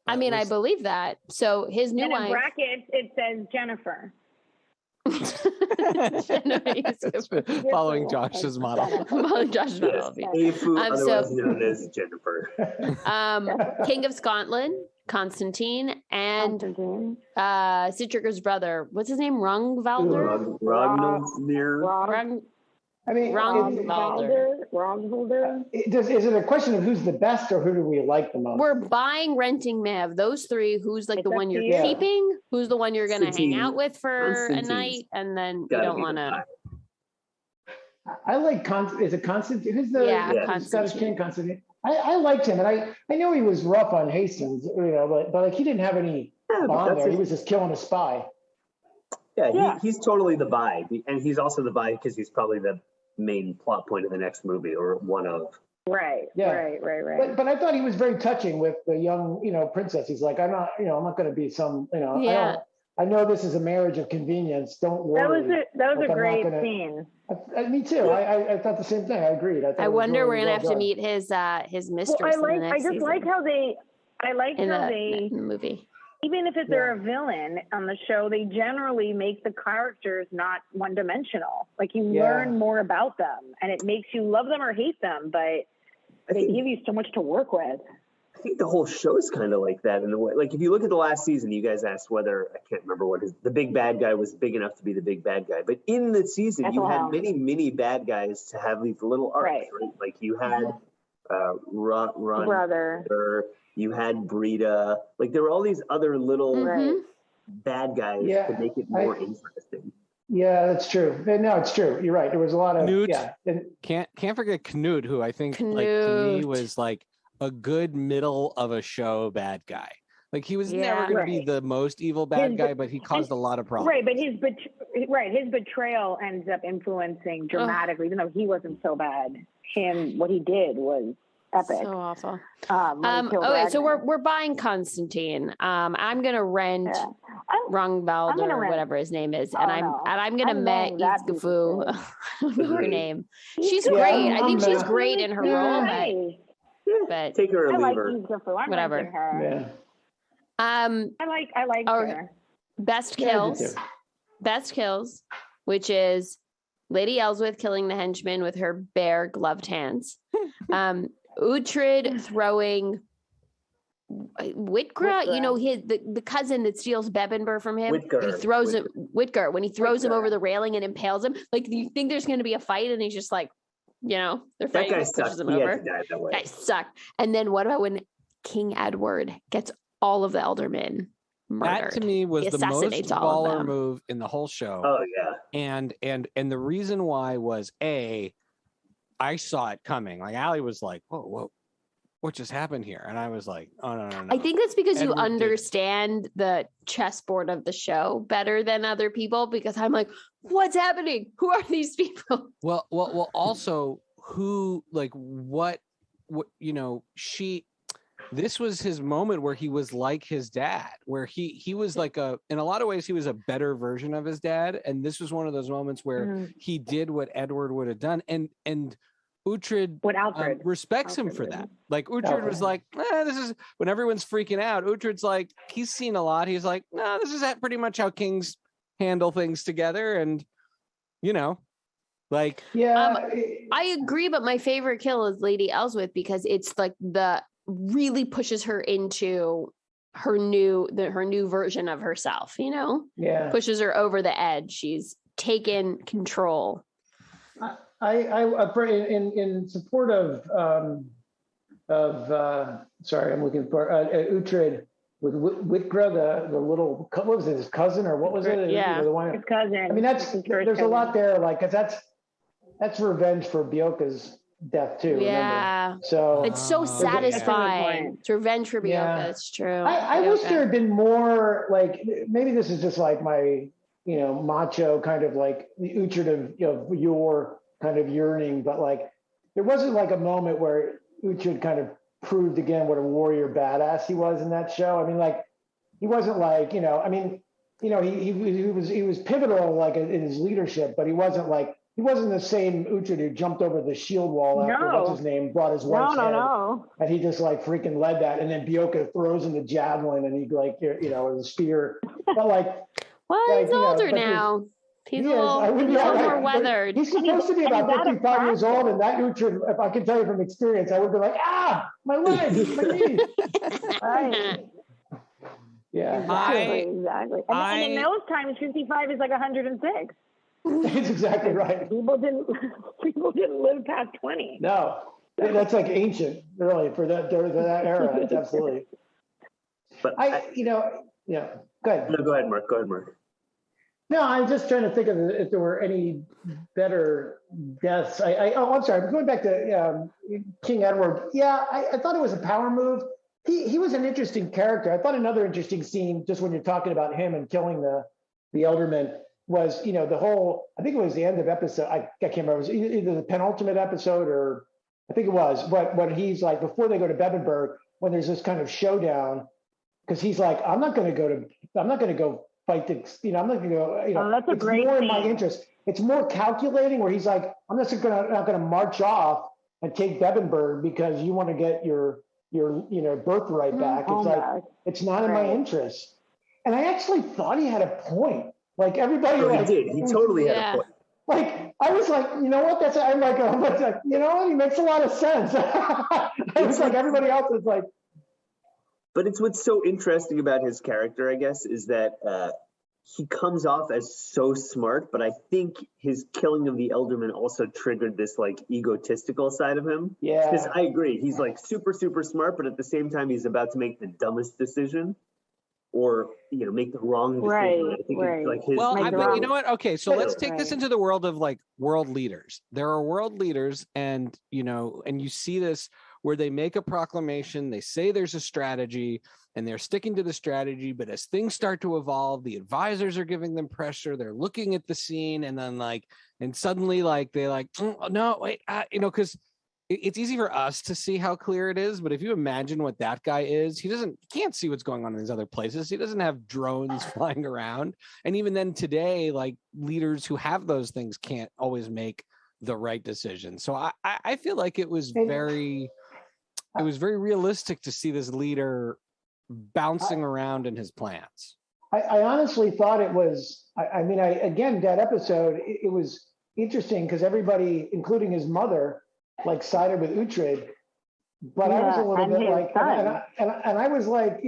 C: I mean, I believe that. So his new wife.
F: In brackets, it says Jennifer.
A: Following Josh's model.
C: Following Josh's model.
D: Otherwise known as Jennifer.
C: King of Scotland, Constantine, and Citriger's brother. What's his name? Rungvalder?
D: Ragnvaldr.
B: I mean,
F: Rongvalder.
B: Is it a question of who's the best or who do we like the most?
C: We're buying, renting Mev. Those 3, who's like the one you're keeping? Who's the one you're going to hang out with for a night? And then you don't want to.
B: I like is it Constantine? Who's the Scottish king? Constantine. I liked him, and I know he was rough on Hastings, but like he didn't have any bond there. He was just killing a spy.
D: Yeah, he's totally the buy, and he's also the buy because he's probably the main plot point of the next movie, or one of.
F: Right.
B: But I thought he was very touching with the young, princess. He's like, I'm not going to be some, I know this is a marriage of convenience. Don't worry.
F: That was a great scene.
B: Me too. I thought the same thing. I agreed.
C: I wonder we're gonna have to meet his mistress.
F: Well, I just like how they. I like how they
C: in the movie.
F: Even if they're a villain on the show, they generally make the characters not one-dimensional. Like you learn more about them, and it makes you love them or hate them. But they give you so much to work with.
D: I think the whole show's kind of like that in a way. Like if you look at the last season, you guys asked whether, I can't remember what the big bad guy was big enough to be the big bad guy. But in the season, you had many mini bad guys to have these little arcs, right? Like you had Ron Brother, you had Brita. Like there were all these other little bad guys to make it more interesting.
B: Yeah, that's true. No, it's true. You're right. There was a lot of
A: Knut. Can't forget Knut, who I think like to me was like a good middle of a show bad guy. Like he was never going to be the most evil bad guy, but he caused a lot of problems.
F: Right, but his betrayal ends up influencing dramatically, even though he wasn't so bad. What he did was epic.
C: So awful. Okay, so we're buying Constantine. I'm gonna rent Rungvald or whatever his name is, and I'm gonna met Izgafu. I don't know her name. She's great. I think she's great in her role, but
D: take her or leave her.
C: Whatever.
B: Yeah.
F: I like her.
C: Best kills, which is Lady Ellsworth killing the henchman with her bare gloved hands. Uhtred throwing Whitgra, you know, the cousin that steals Bebbanburg from him. He throws him when he throws him over the railing and impales him. Like, you think there's going to be a fight, and he's just like, you know, they're fighting.
D: That guy sucked. That
C: guy sucked. And then what about when King Edward gets all of the Eldermen murdered?
A: That to me was the most baller move in the whole show.
D: Oh yeah.
A: And the reason why was I saw it coming. Like Allie was like, whoa, what just happened here? And I was like, oh no.
C: I think that's because Edward you understand the chessboard of the show better than other people, because I'm like, what's happening? Who are these people?
A: Well, also who, like, what, you know, this was his moment where he was like his dad, where he was like in a lot of ways, he was a better version of his dad. And this was one of those moments where he did what Edward would have done. And Uhtred respects him for that. Like Uhtred was like, this is when everyone's freaking out. Uhtred's like, he's seen a lot. He's like, no, this is pretty much how kings handle things together. And, you know, like,
C: I agree. But my favorite kill is Lady Ellsworth, because it's like really pushes her into her new version of herself, you know?
B: Yeah.
C: Pushes her over the edge. She's taken control.
B: I in support of sorry, I'm looking for Uhtred with Whitgra, the little, what was it, his cousin or what was it?
C: Yeah,
F: his cousin.
B: I mean, there's a lot there, like, cause that's revenge for Bioka's death too.
C: Yeah.
B: Remember? So
C: it's so satisfying. It's revenge for Bioka. It's true.
B: I wish there had been more, like, maybe this is just like my, you know, macho kind of like the Uhtred of, you know, your kind of yearning, but like there wasn't like a moment where Uhtred kind of proved again what a warrior badass he was in that show. I mean, like, he wasn't like, you know, I mean, you know, he was pivotal like in his leadership, but he wasn't the same Uhtred who jumped over the shield wall after what's his name brought his wife's head. And he just like freaking led that. And then Bioka throws him the javelin and he like, you know, the spear. But like,
C: well, he's older now. He's a little more weathered.
B: He's supposed to be about 55 years old, and that Uhtred, if I can tell you from experience, I would be like, my legs, my knees.
F: Right.
B: Yeah.
F: Exactly. And in those times, 55 is like 106.
B: That's exactly right.
F: People didn't live past 20.
B: No, that's like ancient, really, for that era. It's absolutely.
D: But
B: go ahead.
D: No, go ahead, Mark.
B: No, I'm just trying to think of if there were any better deaths. I'm sorry. I'm going back to King Edward. Yeah, I thought it was a power move. He was an interesting character. I thought another interesting scene, just when you're talking about him and killing the Eldermen, was, you know, the whole, I think it was the end of episode, I can't remember, it was either the penultimate episode or I think it was, but when he's like, before they go to Bebbanburg, when there's this kind of showdown, because he's like, I'm not going to go fight the, you know, I'm not going to go, you know,
F: that's
B: it's more in my interest. It's more calculating, where he's like, I'm not going to march off and take Bebbanburg because you want to get your you know, birthright back. It's like, it's not in my interest. And I actually thought he had a point. Like everybody,
D: he did. He totally had a point.
B: Like I was like, you know what? I'm like, you know what? He makes a lot of sense. I was like, everybody else is like,
D: But it's what's so interesting about his character, I guess, is that he comes off as so smart, but I think his killing of the Elderman also triggered this like egotistical side of him.
B: Yeah.
D: Because I agree, he's like super, super smart, but at the same time, he's about to make the dumbest decision. Or make the wrong decision.
F: Right,
D: I think
F: right.
D: it's like his.
A: But you know what? Okay, so let's take this
F: Right.
A: into the world of like world leaders. There are world leaders, and and you see this where they make a proclamation, they say there's a strategy, and they're sticking to the strategy. But as things start to evolve, the advisors are giving them pressure. They're looking at the scene, and then and suddenly they no, wait, because. It's easy for us to see how clear it is, but if you imagine what that guy is, he can't see what's going on in these other places. He doesn't have drones flying around. And even then today, leaders who have those things can't always make the right decision. So I feel like it was very realistic to see this leader bouncing around in his plans.
B: I honestly thought it was, again, that episode, it was interesting because everybody, including his mother, sided with Uhtred, but I was a little bit and I was like,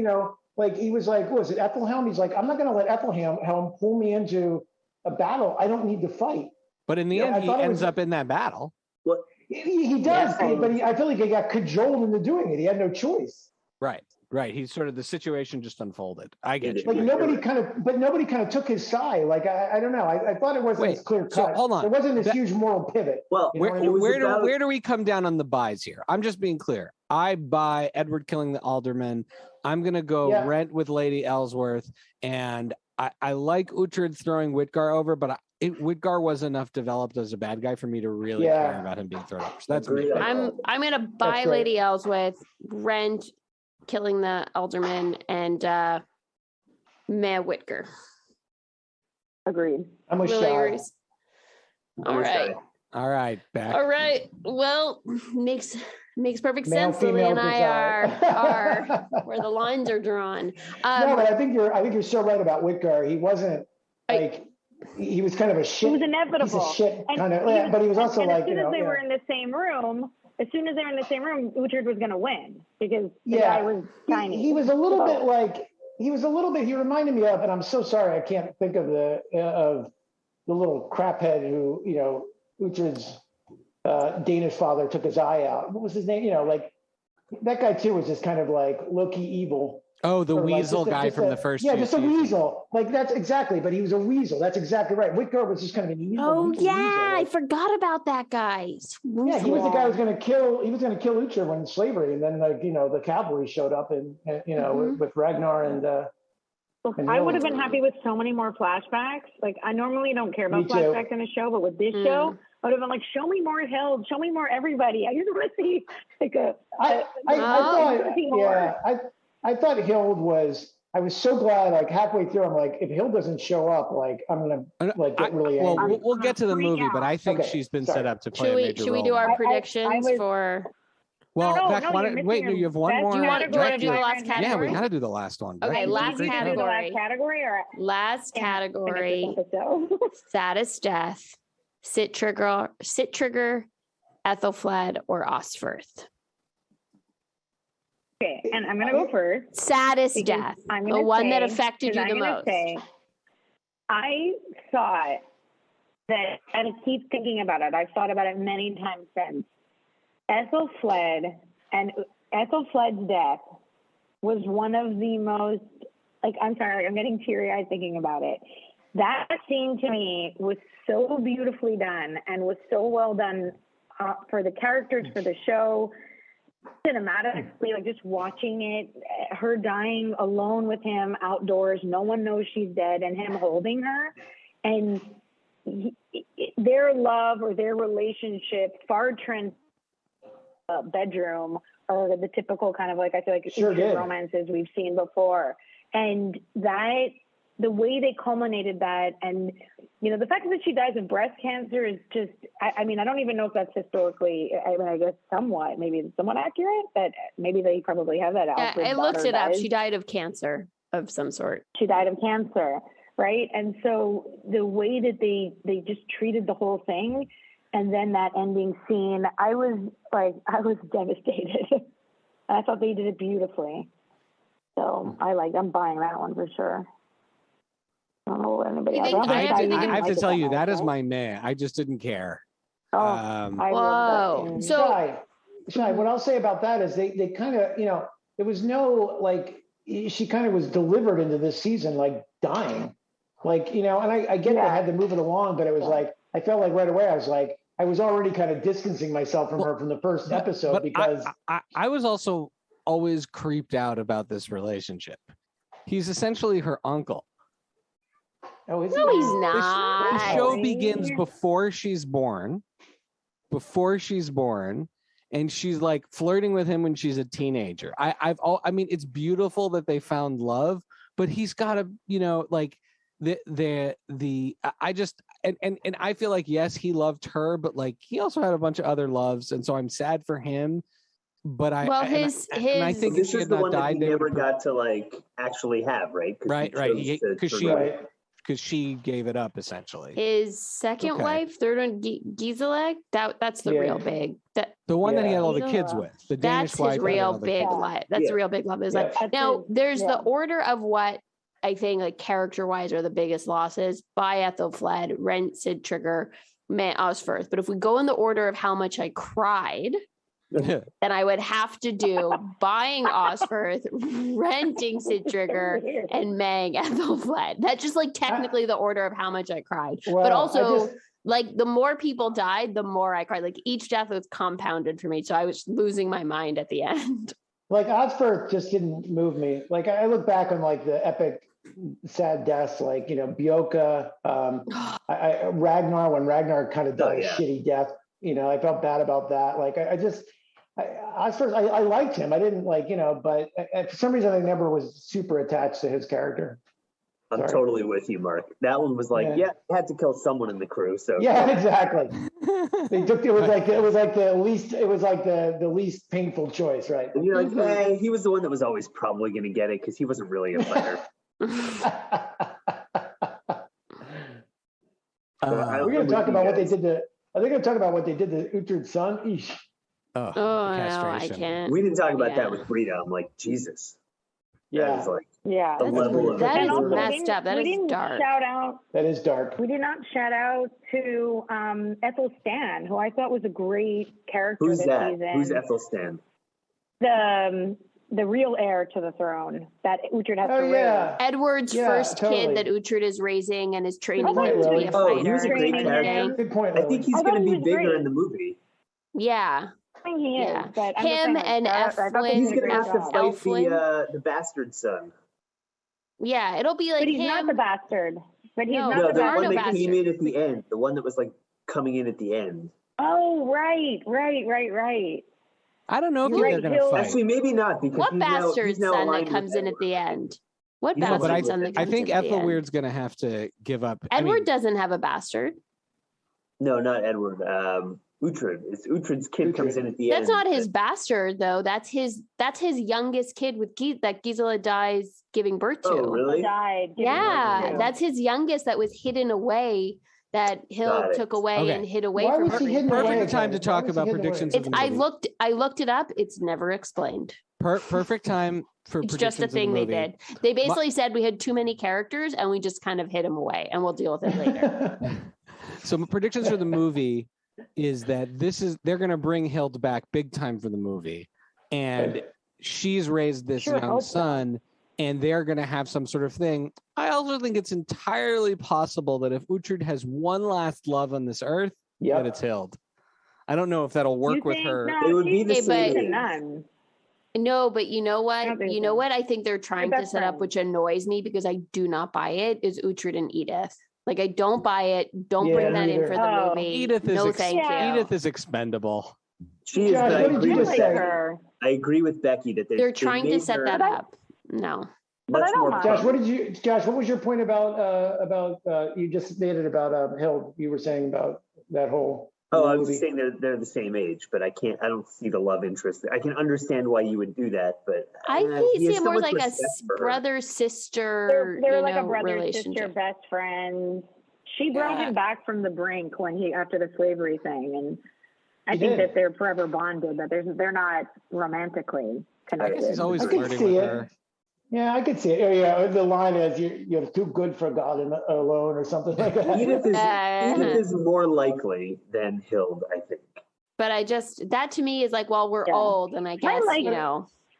B: he was like, what was it, Ethelhelm? He's like, I'm not going to let Ethelhelm pull me into a battle. I don't need to fight. But in the end, he ends up in that battle. Well, he does, but I feel like he got cajoled into doing it. He had no choice. Right. He's sort of, the situation just unfolded. I get you. Nobody kind of took his side. I don't know. I thought it wasn't as clear cut.
A: So hold on.
B: There wasn't this huge moral pivot.
D: Well,
A: where do we come down on the buys here? I'm just being clear. I buy Edward killing the alderman. I'm going to go rent with Lady Ellsworth. And I like Uhtred throwing Whitgar over, but Whitgar was enough developed as a bad guy for me to really care about him being thrown over. So that's me.
C: I'm going to buy Lady Ellsworth, rent killing the alderman, and Mayor Whitgar.
F: Agreed.
B: I'm with Shy.
A: All right, back.
C: All right. Well, makes perfect sense. Lily and I are where the lines are drawn.
B: No, but I think you're so right about Whitgar. He wasn't he was kind of a shit.
F: He was inevitable.
B: Piece of shit kind of, but he was also
F: as soon as they were in the same room, Uhtred was going to win because the guy was tiny.
B: He was a little bit he reminded me of, and I'm so sorry I can't think of the little craphead who, Uhtred's Danish father took his eye out. What was his name? That guy too was just kind of low-key evil.
A: Oh, the weasel guy from the first.
B: Yeah, just a weasel. That's exactly. But he was a weasel. That's exactly right. Whitgar was just kind of an evil.
C: Oh yeah,
B: weasel.
C: I forgot about that guy.
B: Yeah, he was the guy who was going to kill. He was going to kill Uhtred when slavery, and then the cavalry showed up, and with Ragnar and.
F: I would have been happy with so many more flashbacks. I normally don't care about flashbacks in a show, but with this show, I would have been show me more Hild, show me more everybody. I just want to see
B: I thought Hild was. I was so glad. Halfway through, I'm like, if Hild doesn't show up, I'm gonna get really angry.
A: Well, we'll get to the movie, but I think she's been set up to play a major role.
C: Should we do our predictions for?
A: Well, you have one more.
C: Do you want to do the last category?
A: Yeah, we got to do the last one.
C: Okay, last category. Last category. Saddest death. Sit trigger, Ethelfled, or Osferth.
F: Okay, and I'm going to go first.
C: Saddest death. The one that affected you the most.
F: I thought that, and I keep thinking about it. I've thought about it many times since. Ethelfled's death was one of the most, I'm sorry, I'm getting teary-eyed thinking about it. That scene to me was so beautifully done and was so well done for the characters, for the show, cinematically, just watching it, her dying alone with him outdoors, no one knows she's dead, and him holding her, and their love or their relationship far transcends bedroom or the typical kind of I feel like romances we've seen before, and that the way they culminated that, and the fact that she dies of breast cancer is just I don't even know if that's historically I guess maybe it's somewhat accurate, but maybe they probably have that out.
C: Yeah, I looked it up. She died of cancer of some sort. She
F: died of cancer, right? And so the way that they just treated the whole thing. And then that ending scene, I was devastated. I thought they did it beautifully. So I'm buying that one for sure. I don't know what anybody else.
A: I have to tell you, that is my man. I just didn't care.
F: Oh, I love that.
B: So, Shai, what I'll say about that is they kind of, there was no, like, she kind of was delivered into this season, like, dying. Like, and I get they had to move it along, but it was like, I felt like right away, I was already kind of distancing myself from her from the first episode because
A: I was also always creeped out about this relationship. He's essentially her uncle.
B: Oh,
C: no, he's not.
A: The show begins before she's born, and she's like flirting with him when she's a teenager. I mean, it's beautiful that they found love, but he's got to, like I just and I feel like, yes, he loved her, but like he also had a bunch of other loves, and so I'm sad for him. But I think
D: this is the one that he never got to like actually have, right?
A: Right. Because she gave it up essentially.
C: His second wife, third one, Gisela. That's the real big.
A: The one that he had all the kids with. The Danish
C: that's
A: wife.
C: His real big life. That's the real big love. Now there's the order of what I think, like character-wise, are the biggest losses. By Ethelfled, Rent, Sid Trigger, Osferth. But if we go in the order of how much I cried, then I would have to do buying Osferth, renting Sid Trigger, and Mang Ethelfled. That's just like technically the order of how much I cried. Well, but also, like the more people died, the more I cried. Like each death was compounded for me, so I was losing my mind at the end.
B: Like Osferth just didn't move me. Like I look back on like the epic sad deaths, like Bjorka, Ragnar, when Ragnar kind of died a shitty death. I felt bad about that. Like I liked him. I didn't but for some reason I never was super attached to his character.
D: I'm totally with you, Mark. That one was like, I had to kill someone in the crew. So
B: exactly. It was like the least painful choice, right?
D: And you're like, hey, he was the one that was always probably going to get it because he wasn't really a fighter.
B: We're going to talk about what they did to. I think I'm talking about what they did to Uhtred's son. Eesh.
C: Oh no, I can't.
D: We didn't talk about that with Brita. I'm like, Jesus.
B: Yeah.
D: The level of
C: that is messed up. That is dark.
B: That is dark.
F: We did not shout out to Ethelstan, who I thought was a great character
D: Who's
F: this
D: that?
F: season.
D: Who's Ethelstan?
F: The real heir to the throne that Uhtred has to raise.
C: Edward's first kid that Uhtred is raising and is training him to be a fighter.
D: He was a great character.
B: Good point.
D: I think he's going to be bigger in the movie.
C: Yeah.
F: I think he is. But
C: him and Eflin.
D: He's going to have to fight the bastard son.
C: Yeah, it'll be like
F: but he's
C: him.
F: Not the bastard. But he's not the
D: one
F: bastard.
D: that came in at the end. The one that was like coming in at the end.
F: Oh, right.
A: I don't know if they're going to fight.
D: Actually, maybe not. Because
C: what bastard son that comes in at the end? What bastard son that comes in at the end?
A: I think Ethelweird's going to have to give up.
C: Edward doesn't have a bastard.
D: No, not Edward. Uhtred. It's Uhtred's kid comes in at the end.
C: That's not his bastard, though. That's his youngest kid that Gisela dies giving birth to.
D: Oh, really?
C: Yeah, that's his youngest that was hidden away. That Hill took away and hid away from her.
A: Perfect time to talk about predictions of the movie.
C: I looked it up. It's never explained.
A: Perfect time for
C: it's just a thing they did. They basically said we had too many characters and we just kind of hid them away and we'll deal with it later.
A: So predictions for the movie is that they're going to bring Hild back big time for the movie, and she's raised this young son. And they're going to have some sort of thing. I also think it's entirely possible that if Uhtred has one last love on this earth, that it's Hild. I don't know if that'll work with her.
D: It would be the same.
C: No, but you know what? I think they're trying to set up, which annoys me because I do not buy it, is Uhtred and Edith. Like, I don't buy it. Don't bring that in for the movie.
A: Edith is expendable.
D: She is. I agree with Becky that
C: they're trying to set that up. No.
F: But I don't mind.
B: Josh, what was your point about you just stated about Hild? You were saying about that whole
D: I was just saying they're the same age, but I don't see the love interest. I can understand why you would do that, but
C: I see it more like a brother sister.
F: They're like a brother sister, best friend. She brought him back from the brink after the slavery thing, and I think that they're forever bonded, but they're not romantically connected.
A: I guess he's always flirting with her.
B: Yeah, I could see it. Yeah, the line is you're too good for God alone or something like that.
D: Edith is more likely than Hild, I think.
C: But that to me is like, well, we're old, and I guess,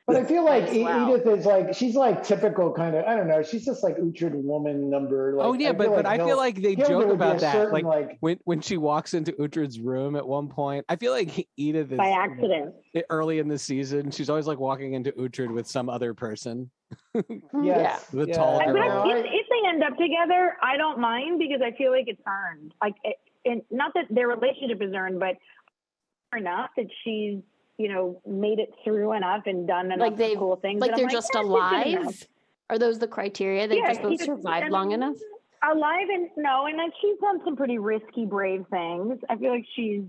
B: But I feel like Edith is like, she's like typical kind of, I don't know, she's just like Uhtred woman number. Like,
A: I feel like they joke about that.
B: Certain,
A: like when she walks into Uhtred's room at one point, I feel like Edith is
F: by accident.
A: Early in the season, she's always like walking into Uhtred with some other person.
B: Yes.
A: The tall girl.
F: If they end up together, I don't mind because I feel like it's earned. Like, and not that their relationship is earned, but enough that she's, made it through enough and done enough cool things.
C: Like they're just alive? Are those the criteria? They're just supposed to survive long enough?
F: Alive and then she's done some pretty risky, brave things. I feel like she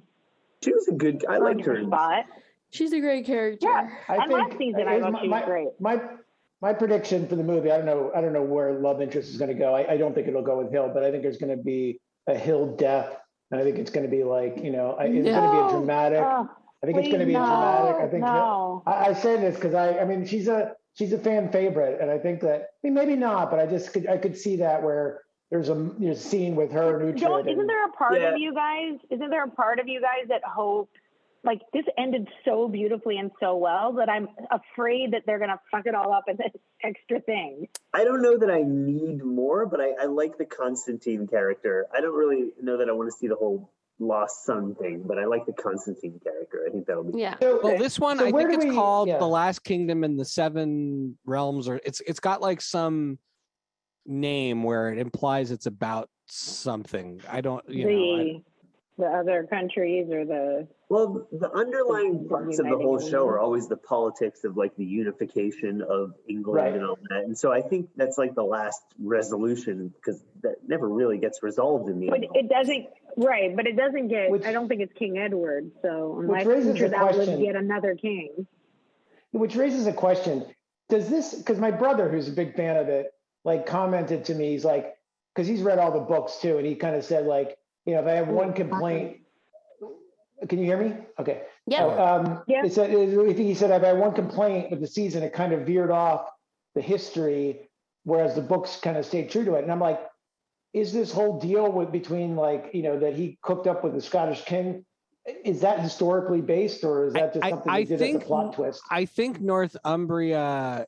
D: was a good. I liked her
F: spot.
C: She's a great character.
F: Yeah, last season I thought she was great.
B: My prediction for the movie, I don't know where love interest is going to go. I don't think it'll go with Hild, but I think there's going to be a Hild death, and I think it's going to be like it's going to be a dramatic. I think it's going to be a dramatic. I think I say this because I mean she's a fan favorite, and I think that maybe not, but I could see that where there's a scene with her and Uhtred.
F: Isn't there a part of you guys? Isn't there a part of you guys that hope? Like, this ended so beautifully and so well that I'm afraid that they're going to fuck it all up in this extra thing.
D: I don't know that I need more, but I like the Constantine character. I don't really know that I want to see the whole lost son thing, but I like the Constantine character. I think that'll be
A: Well, this one I think it's called The Last Kingdom and the Seven Realms, or it's got like some name where it implies it's about something. I don't
F: the other countries or the
D: underlying parts of the whole show are always the politics of like the unification of England and all that, and so I think that's like the last resolution because that never really gets resolved in the end.
F: It doesn't get. I don't think it's King Edward. So unless Uhtred outlives yet another king,
B: which raises a question: does this? Because my brother, who's a big fan of it, like commented to me. He's like, because he's read all the books too, and he kind of said like, if I have one complaint, can you hear me? Okay.
C: Yeah.
B: He said, if I had one complaint with the season, it kind of veered off the history, whereas the books kind of stayed true to it. And I'm like, is this whole deal between like, that he cooked up with the Scottish king, is that historically based, or is that just something he did as a plot twist?
A: I think Northumbria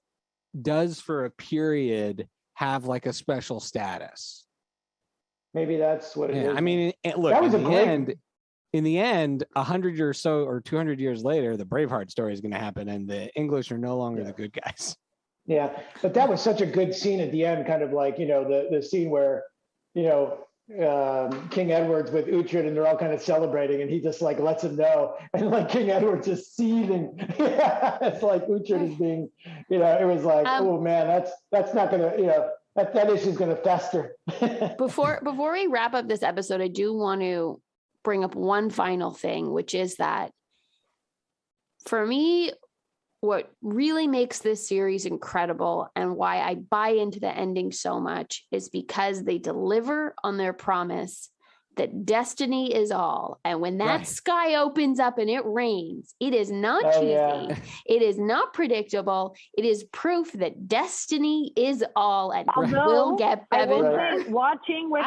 A: does for a period have like a special status.
B: Maybe that's what it is.
A: I mean, look, in the end, 100 or so or 200 years later, the Braveheart story is going to happen, and the English are no longer the good guys.
B: Yeah, but that was such a good scene at the end, kind of like the scene where King Edward's with Uhtred and they're all kind of celebrating, and he just like lets him know, and like King Edward's just seething. It's like Uhtred is being, it was like, oh man, that's not gonna, that issue's gonna fester.
C: Before we wrap up this episode, I do want to bring up one final thing, which is that for me, what really makes this series incredible and why I buy into the ending so much is because they deliver on their promise that destiny is all. And when that sky opens up and it rains, it is not cheesy. Yeah. It is not predictable. It is proof that destiny is all and will get better.
F: Watching with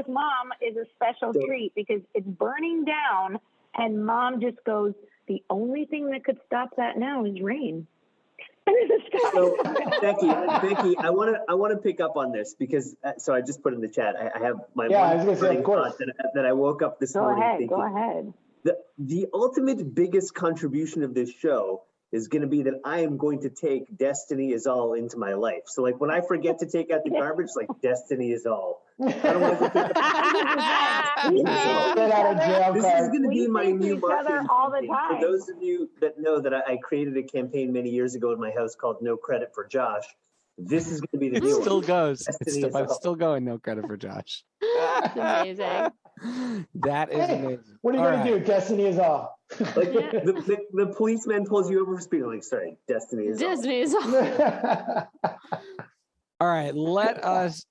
F: mom is a special treat because it's burning down and mom just goes, the only thing that could stop that now is rain.
D: So, Becky, I want to pick up on this because so I just put in the chat. I have my thought that I woke up this morning.
F: Go ahead.
D: The ultimate biggest contribution of this show is going to be that I am going to take destiny is all into my life. So like when I forget to take out the garbage, like destiny is all. I don't want to go This is going to be my new marketing campaign. For those of you that know that I created a campaign many years ago in my house called No Credit for Josh. This is going to be the new
A: one. It still goes. It's still going. No credit for Josh.
C: That's amazing.
A: That is amazing.
B: What are you going to do? Destiny is all.
D: Like the policeman pulls you over for speeding. Like, sorry, destiny is all.
A: All right,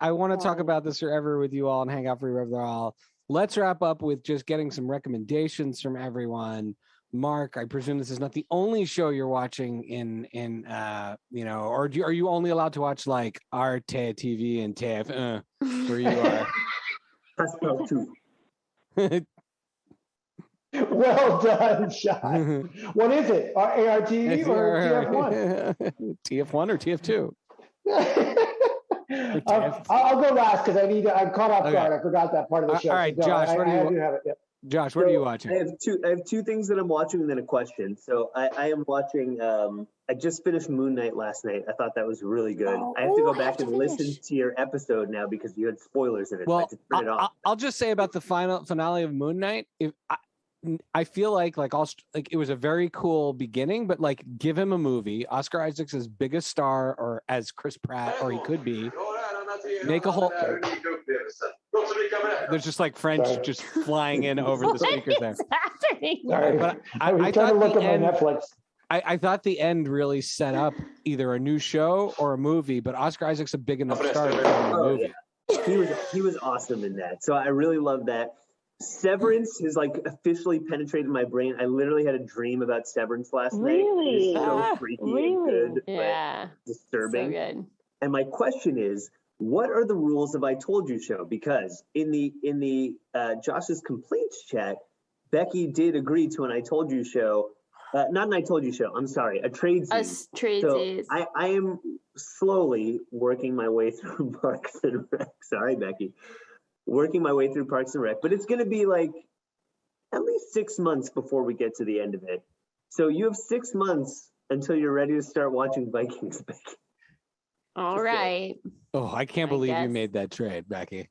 A: I want to talk about this forever with you all and hang out forever all. Let's wrap up with just getting some recommendations from everyone. Mark, I presume this is not the only show you're watching in or are you only allowed to watch like Arte TV and TF where you are?
D: Pascal too.
B: Well done, Shai. What is it? ART or TF1?
A: TF1 or TF2?
B: I'll go last because I'm caught off guard. I forgot that part of the show.
A: All right, Josh, what do you have? Yep. Josh, what are you watching?
D: I have two things that I'm watching and then a question. So I am watching. I just finished Moon Knight last night. I thought that was really good. I have to go back and listen to your episode now because you had spoilers in it.
A: Well,
D: so I turn it off.
A: I'll just say about the finale of Moon Knight. I feel like it was a very cool beginning, but like give him a movie. Oscar Isaac's as big a star or as Chris Pratt, or he could be. Make a whole. There's just like French just flying in over the speakers there.
B: Sorry,
A: but
B: I was trying to look at my Netflix.
A: I thought the end really set up either a new show or a movie, but Oscar Isaac's a big enough star to be a movie.
D: Yeah. He was awesome in that. So I really love that. Severance has like officially penetrated my brain. I literally had a dream about Severance last night.
F: Really?
D: So freaky and good,
C: yeah,
D: but disturbing.
C: So good.
D: And my question is, what are the rules of I Told You show? Because in the Josh's complaints chat, Becky did agree to an I Told You show. Not an I Told You show. I'm sorry, a tradesies.
C: Tradesies.
D: So I am slowly working my way through Parks and Rec. Sorry, Becky. Working my way through Parks and Rec, but it's going to be like at least 6 months before we get to the end of it. So you have 6 months until you're ready to start watching Vikings, Becky.
C: All right.
A: Oh, I can't believe you made that trade, Becky.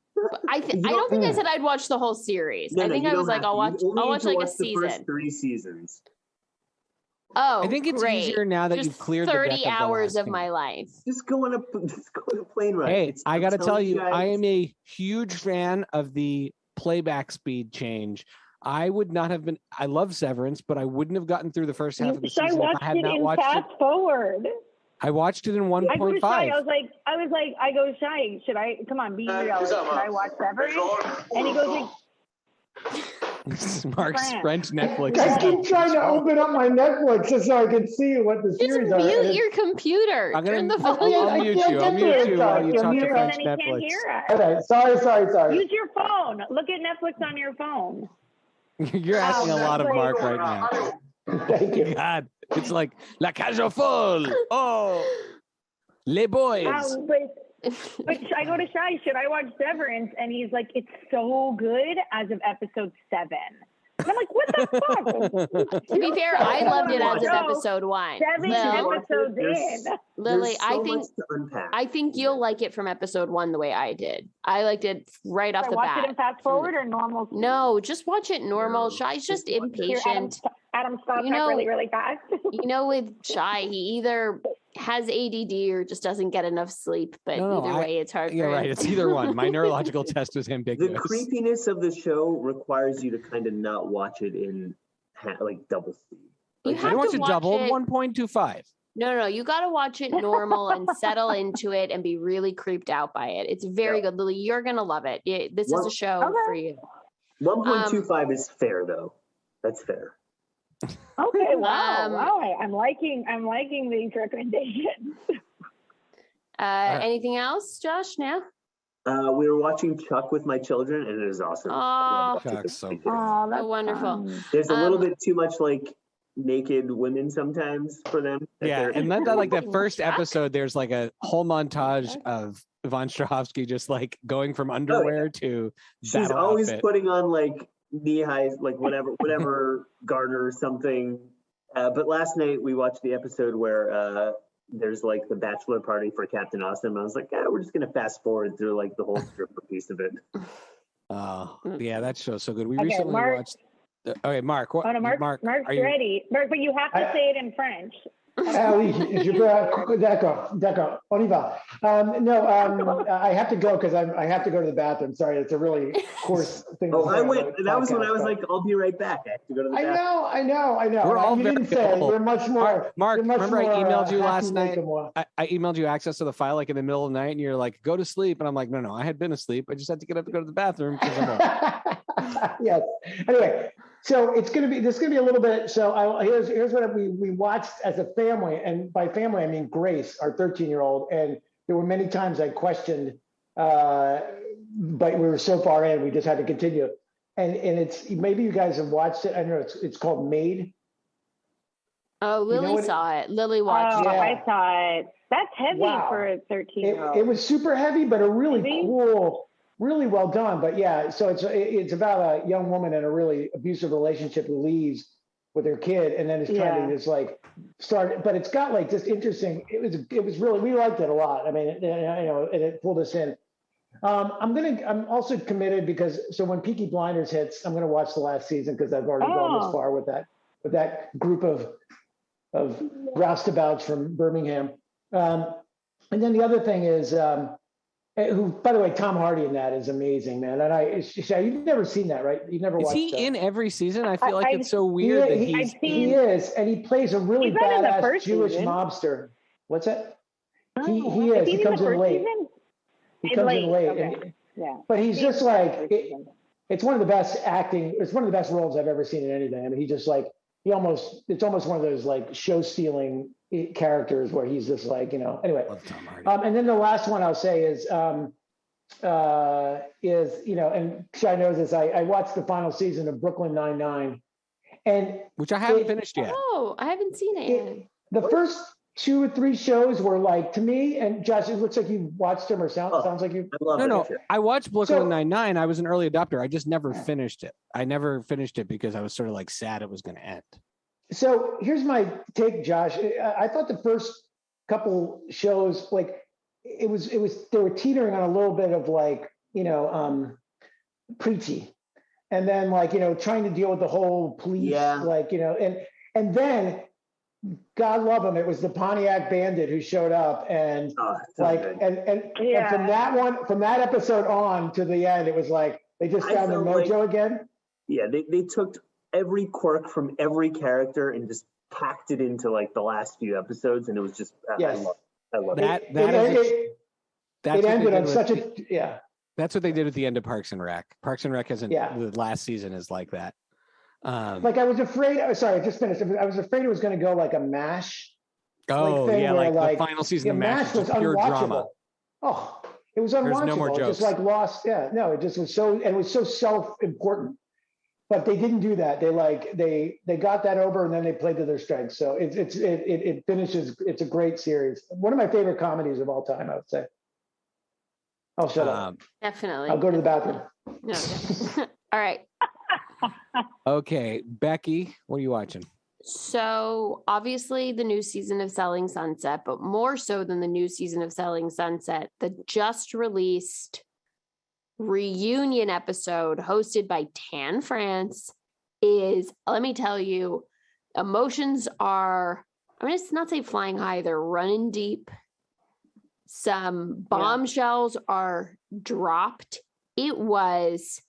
C: I don't think I said I'd watch the whole series. I think I was like, I'll watch like a season.
D: The first 3 seasons.
C: Oh,
A: I think it's
C: great.
A: easier now that you've cleared
C: 30
A: the
C: hours of my life.
D: Just go on a plane ride.
A: Hey, I got to tell you, I am a huge fan of the playback speed change. I would not have been. I love Severance, but I wouldn't have gotten through the first half of the season if I had not watched it.
F: Fast forward.
A: I watched it in 1.5.
F: I was like, Shai, should I? Come on, be real. Should I watch Severance? And he goes like.
A: Mark's French Netflix.
B: I keep trying to open up my Netflix just so I can see what the series are.
C: Just mute your computer. Turn the volume.
A: I'll mute you. I'll mute you while you talk to French Netflix.
B: Okay, sorry.
F: Use your phone. Look at Netflix on your phone.
A: You're asking a lot of Mark right now.
B: Thank you.
A: God, it's like La Cage aux Folles. Oh, Les Boys.
F: But I go to Shai, should I watch Severance? And he's like, it's so good as of episode 7. And I'm like, what the fuck?
C: To be fair, I loved it as of episode 1.
F: 7 episodes in.
C: Lily, I think you'll like it from episode 1 the way I did. I liked it right off the bat.
F: Watch it in fast forward or normal?
C: No, just watch it normal. Shai's just impatient.
F: Adam Scott really, really fast.
C: With Shai, he either has ADD or just doesn't get enough sleep. But either way, it's hard.
A: You're right. It's either one. My neurological test was ambiguous.
D: The creepiness of the show requires you to kind of not watch it in like double speed.
C: You have to
A: watch it double 1.25.
C: No. You got to watch it normal and settle into it and be really creeped out by it. It's very good, Lily. You're gonna love it. This is a show for you.
D: 1.25 is fair, though. That's fair.
F: Okay, wow. I'm liking these recommendations.
C: Anything else, Josh? Now?
D: We were watching Chuck with my children, and it is awesome.
C: Oh,
A: Chuck's so good.
C: That's wonderful.
D: There's a little bit too much like naked women sometimes for them.
A: Yeah, and then like that first episode, there's like a whole montage of Yvonne Strahovski just like going from underwear to
D: she's always putting on like knee highs, like whatever garter or something. But last night we watched the episode where there's like the bachelor party for Captain Awesome. I was like, we're just gonna fast forward through like the whole stripper piece of it.
A: Yeah, that show's so good. We recently watched. Okay, Mark. What?
F: Oh, no, Mark's ready. Mark, but you have to say it in French.
B: Ali, d'accord, on y va. I have to go because I have to go to the bathroom. Sorry, it's a really coarse thing.
D: I went. That was when I was like, I'll be right back. I have to go to the bathroom.
B: I know.
A: We're all
B: you didn't say we're much more.
A: Mark, remember I emailed you last night.
B: I
A: emailed you access to the file like in the middle of the night, and you're like, go to sleep. And I'm like, no, I had been asleep. I just had to get up to go to the bathroom because I'm old.
B: Yes. Anyway, So this is going to be a little bit. So here's what we watched as a family, and by family I mean Grace, our 13-year-old, and there were many times I questioned, but we were so far in, we just had to continue. And it's, maybe you guys have watched it. I know it's called Maid.
C: Oh, Lily saw it. Lily watched it.
F: I saw it. That's heavy for a 13-year-old.
B: It was super heavy, but a really cool, really well done. But yeah, so it's about a young woman in a really abusive relationship who leaves with her kid, and then is trying to just like start. But it's got like just interesting. It was really, we liked it a lot. I mean, and it pulled us in. I'm also committed because when Peaky Blinders hits, I'm gonna watch the last season because I've already gone this far with that group of roustabouts from Birmingham. And then the other thing is, who, by the way, Tom Hardy in that is amazing, man. And you've never seen that, right? You've never watched.
A: Is he in every season? I feel like it's so weird that
B: he is, and he plays a really badass Jewish mobster. What's that? He is. He comes in late. He comes in late.
F: Okay.
B: But he's just like it's one of the best acting. It's one of the best roles I've ever seen in anything. I mean, he just like it's almost one of those like show stealing characters where he's just like, anyway. And then the last one I'll say is and Shai knows this, I watched the final season of Brooklyn Nine-Nine, and
A: which I haven't finished yet.
C: Oh, I haven't seen it yet.
B: The first 2 or 3 shows were like, to me, and Josh, it looks like you watched them, or sounds like you.
A: No. I watched Brooklyn Nine-Nine. I was an early adopter. I just never finished it. I never finished it because I was sort of like sad it was going to end.
B: So here's my take, Josh. I thought the first couple shows, like it was they were teetering on a little bit of like, preachy, and then like, trying to deal with the whole police, like, and then God love him, it was the Pontiac Bandit who showed up, and and from that episode on to the end, it was like they just found the mojo again.
D: Yeah, they took every quirk from every character and just packed it into like the last few episodes, and it was just I love
A: that.
B: It ended on such a
A: That's what they did at the end of Parks and Rec. Parks and Rec hasn't. The last season is like that.
B: Like I was afraid. Sorry, I just finished. I was afraid it was going to go like a MASH.
A: The final season of MASH was pure drama.
B: Oh, it was unwatchable. There's no more jokes. It just like lost. Yeah, no, it just was so, and it was so self-important. But they didn't do that. They got that over, and then they played to their strengths. So it finishes. It's a great series. One of my favorite comedies of all time, I would say. I'll shut up.
C: Definitely.
B: I'll go to the bathroom.
C: No. All right.
A: Okay, Becky, what are you watching?
C: So obviously the new season of Selling Sunset, but more so than the new season of Selling Sunset, the just released reunion episode hosted by Tan France is, let me tell you, emotions are, I'm going to not say flying high, they're running deep. Some bombshells are dropped. It was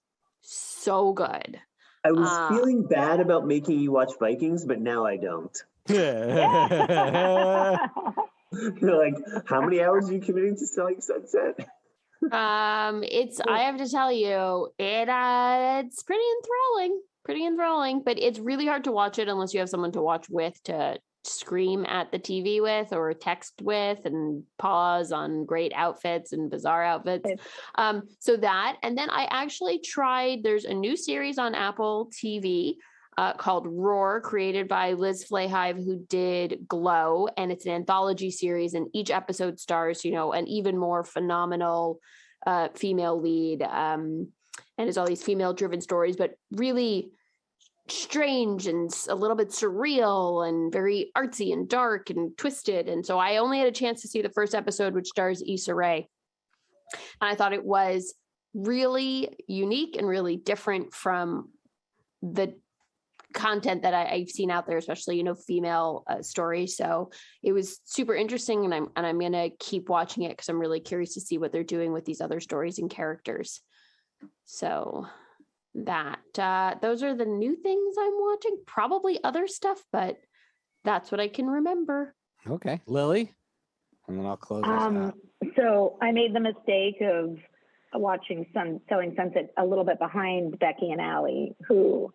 C: so good.
D: I was feeling bad about making you watch Vikings, but now I don't. You're like, how many hours are you committing to Selling Sunset?
C: I have to tell you, it's pretty enthralling, but it's really hard to watch it unless you have someone to watch with, to scream at the TV with or text with and pause on great outfits and bizarre outfits. So that, and then I actually tried, there's a new series on Apple TV called Roar, created by Liz Flahive, who did Glow, and it's an anthology series, and each episode stars, an even more phenomenal female lead, and it's all these female driven stories, but really strange and a little bit surreal and very artsy and dark and twisted. And so I only had a chance to see the first episode, which stars Issa Rae, and I thought it was really unique and really different from the content that I've seen out there, especially, female stories. So it was super interesting, and I'm going to keep watching it because I'm really curious to see what they're doing with these other stories and characters. So that those are the new things I'm watching, probably other stuff, but that's what I can remember.
A: Okay, Lily, and then I'll close this out.
F: So I made the mistake of watching Selling Sunset a little bit behind Becky and Allie, who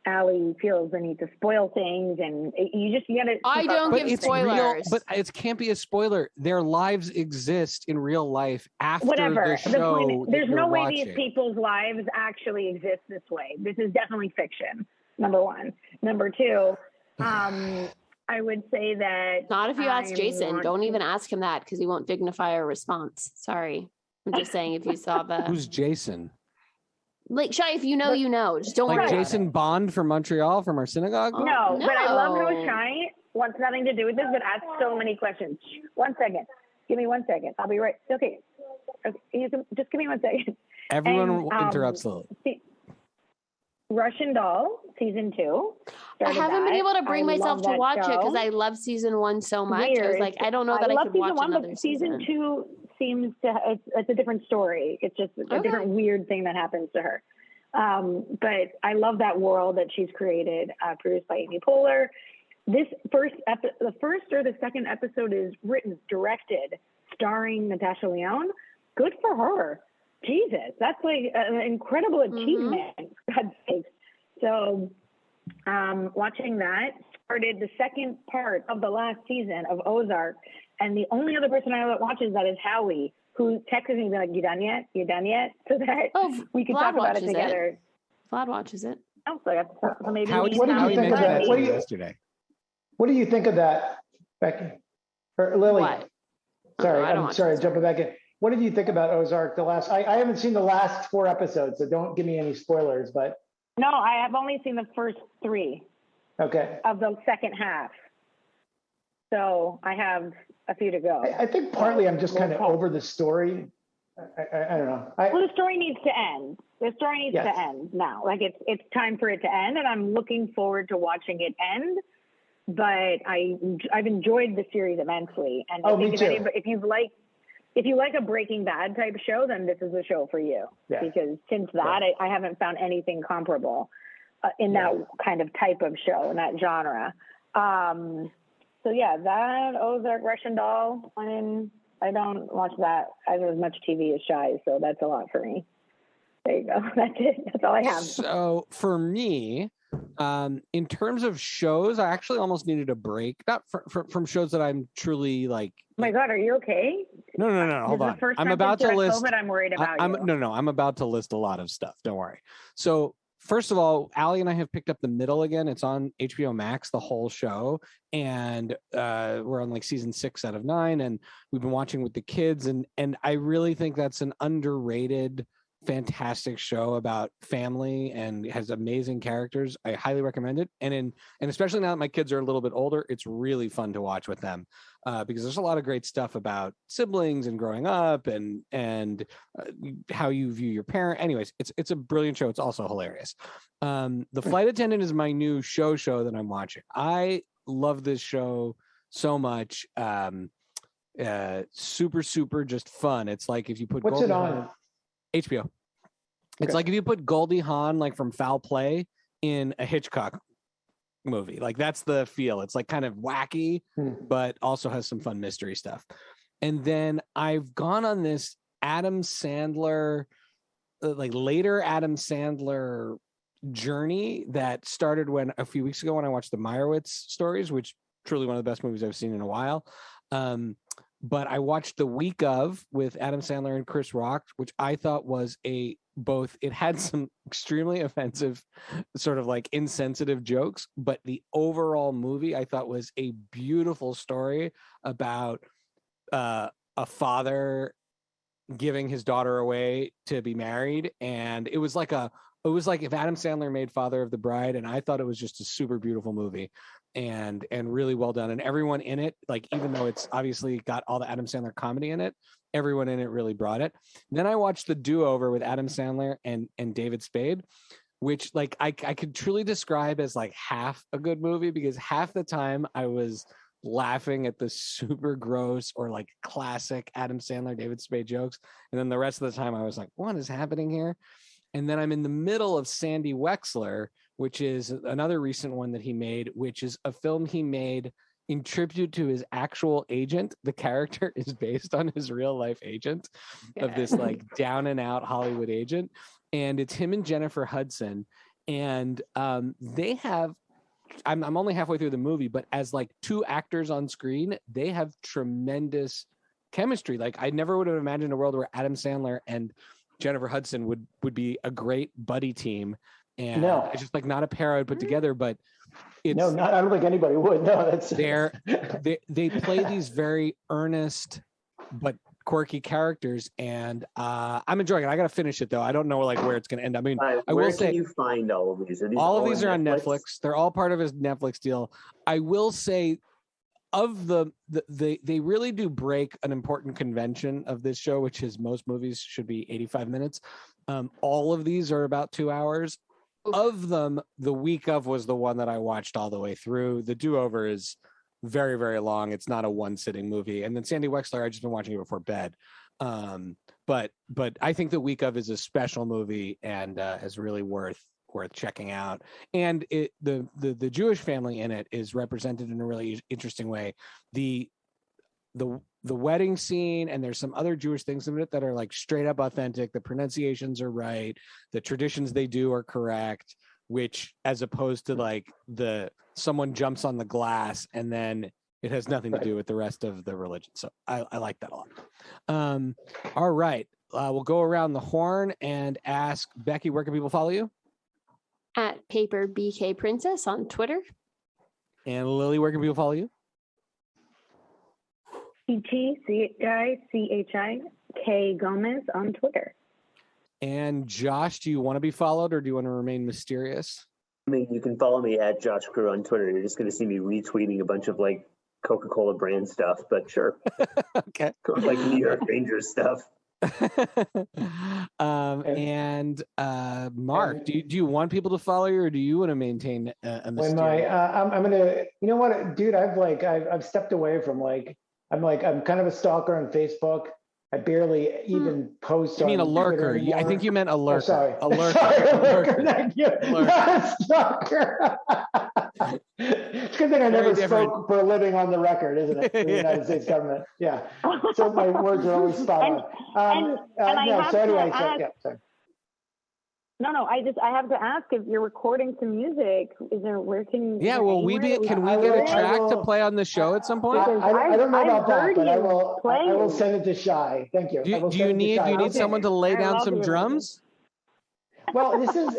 F: Allie feels the need to spoil things, and you gotta.
C: I don't give spoilers.
A: But it can't be a spoiler. Their lives exist in real life after
F: Whatever.
A: the show.
F: There's no way
A: watching.
F: these people's lives actually exist this way. This is definitely fiction. Number one. Number two, I would say that
C: not if you ask Jason. Don't even ask him that because he won't dignify a response. Sorry, I'm just saying if you saw the
A: who's Jason.
C: Like, Shy, if you know, you know. Just don't
A: like Jason Bond from Montreal from our synagogue.
F: No, but I love how Shy wants nothing to do with this, but asks so many questions. 1 second. Give me 1 second. I'll be right. Okay. Just give me 1 second.
A: Everyone interrupts Lily.
F: Russian Doll, season 2.
C: I haven't been able to bring myself to watch it because I love season 1 so much.
F: Weird.
C: I was like, I don't know that I could watch another
F: season. Season 2 seems to, it's a different story. It's just a different weird thing that happens to her. But I love that world that she's created, produced by Amy Poehler. This the first or the second episode is written, directed, starring Natasha Lyonne. Good for her. Jesus, that's like an incredible achievement. God's sakes. So watching that started the second part of the last season of Ozark. And the only other person I watches that is Howie, who texted me like, you done yet? You done yet? So that we could talk about it together.
C: Vlad watches it.
F: Oh, so maybe
B: what do you think of that? What do you think of that, Becky? Or Lily?
C: What?
B: Sorry, I'm sorry, jumping back in. What did you think about Ozark? I haven't seen the last 4 episodes, so don't give me any spoilers, but.
F: No, I have only seen the first 3.
B: Okay.
F: Of the second half. So I have a few to go.
B: I think partly I'm just kind of over the story. I don't know.
F: Well, the story needs to end. The story needs to end now. Like it's time for it to end, and I'm looking forward to watching it end. But I've enjoyed the series immensely, and I think if you like a Breaking Bad type show, then this is the show for you. Yeah. Because since that, I haven't found anything comparable in that kind of type of show, in that genre. So yeah, that Ozark, Russian Doll. I don't watch that as much TV as Shy, so that's a lot for me. There you go. That's it. That's all I have.
A: So for me, in terms of shows, I actually almost needed a break, not from shows that I'm truly like.
F: Oh my God, are you okay?
A: No. Hold on. I'm about to list.
F: COVID, I'm worried about you.
A: No. I'm about to list a lot of stuff. Don't worry. So first of all, Allie and I have picked up The Middle again. It's on HBO Max, the whole show, and we're on like season 6 out of 9, and we've been watching with the kids, and I really think that's an underrated, fantastic show about family and has amazing characters. I highly recommend it. And especially now that my kids are a little bit older, it's really fun to watch with them because there's a lot of great stuff about siblings and growing up and how you view your parent. Anyways, it's a brilliant show. It's also hilarious. The Flight Attendant is my new show that I'm watching. I love this show so much. Super just fun. It's like if you put
B: what's it on?
A: HBO. It's like if you put Goldie Hawn like from Foul Play in a Hitchcock movie. Like that's the feel. It's like kind of wacky, but also has some fun mystery stuff. And then I've gone on this Adam Sandler, later Adam Sandler journey that started a few weeks ago when I watched the Meyerowitz Stories, which truly one of the best movies I've seen in a while. But I watched The Week Of with Adam Sandler and Chris Rock, which I thought was it had some extremely offensive, sort of like insensitive jokes, but the overall movie I thought was a beautiful story about a father giving his daughter away to be married. And it was like if Adam Sandler made Father of the Bride, and I thought it was just a super beautiful movie. And really well done. And everyone in it, like, even though it's obviously got all the Adam Sandler comedy in it, everyone in it really brought it. And then I watched The Do-Over with Adam Sandler and David Spade, which like I could truly describe as like half a good movie, because half the time I was laughing at the super gross or like classic Adam Sandler, David Spade jokes. And then the rest of the time I was like, what is happening here? And then I'm in the middle of Sandy Wexler, which is another recent one that he made, which is a film he made in tribute to his actual agent. The character is based on his real life agent of this like down and out Hollywood agent. And it's him and Jennifer Hudson. and they have. I'm only halfway through the movie, but as like two actors on screen, they have tremendous chemistry. Like I never would have imagined a world where Adam Sandler and Jennifer Hudson would be a great buddy team. And it's just like not a pair I would put together, but it's
B: I don't think anybody would. No, that's
A: they play these very earnest but quirky characters, and I'm enjoying it. I got to finish it though. I don't know like where it's going to end. I mean, I will say,
D: you find all of these?
A: All of these are on Netflix. They're all part of his Netflix deal. I will say, of they really do break an important convention of this show, which is most movies should be 85 minutes. All of these are about 2 hours. Of them, The Week Of was the one that I watched all the way through. The Do-Over is very, very long. It's not a one-sitting movie. And then Sandy Wexler, I've just been watching it before bed. But I think The Week Of is a special movie and is really worth checking out. And the Jewish family in it is represented in a really interesting way. The wedding scene, and there's some other Jewish things in it that are like straight up authentic. The pronunciations are right. The traditions they do are correct, which as opposed to like someone jumps on the glass and then it has nothing to do with the rest of the religion. So I like that a lot. All right. We'll go around the horn and ask Becky, where can people follow you?
C: At Paper BK Princess on Twitter.
A: And Lily, where can people follow you?
F: CHIK Gomez on Twitter.
A: And Josh, do you want to be followed or do you want to remain mysterious?
D: I mean, you can follow me at Josh Kroo on Twitter. You're just going to see me retweeting a bunch of like Coca-Cola brand stuff, but sure.
A: Okay.
D: Like New York Rangers stuff.
A: And Mark, do you want people to follow you or do you want to maintain a mysterious?
B: I'm gonna, you know what, dude, I've stepped away from I'm kind of a stalker on Facebook. I barely even post.
A: You mean a lurker? I think you meant a lurker.
B: Oh, sorry.
A: A lurker.
B: Sorry, a lurker.
A: Thank you.
B: Not a stalker. It's a good thing I never spoke for a living on the record, isn't it? For the United States government. Yeah. So my words are always spot on. Sorry.
F: No, I have to ask if you're recording some music. Where can?
A: Yeah, well, can we get a track to play on the show at some point?
B: I don't know about that, but I will send it to Shy. Thank you.
A: Do you need someone to lay down some drums?
B: Well, this is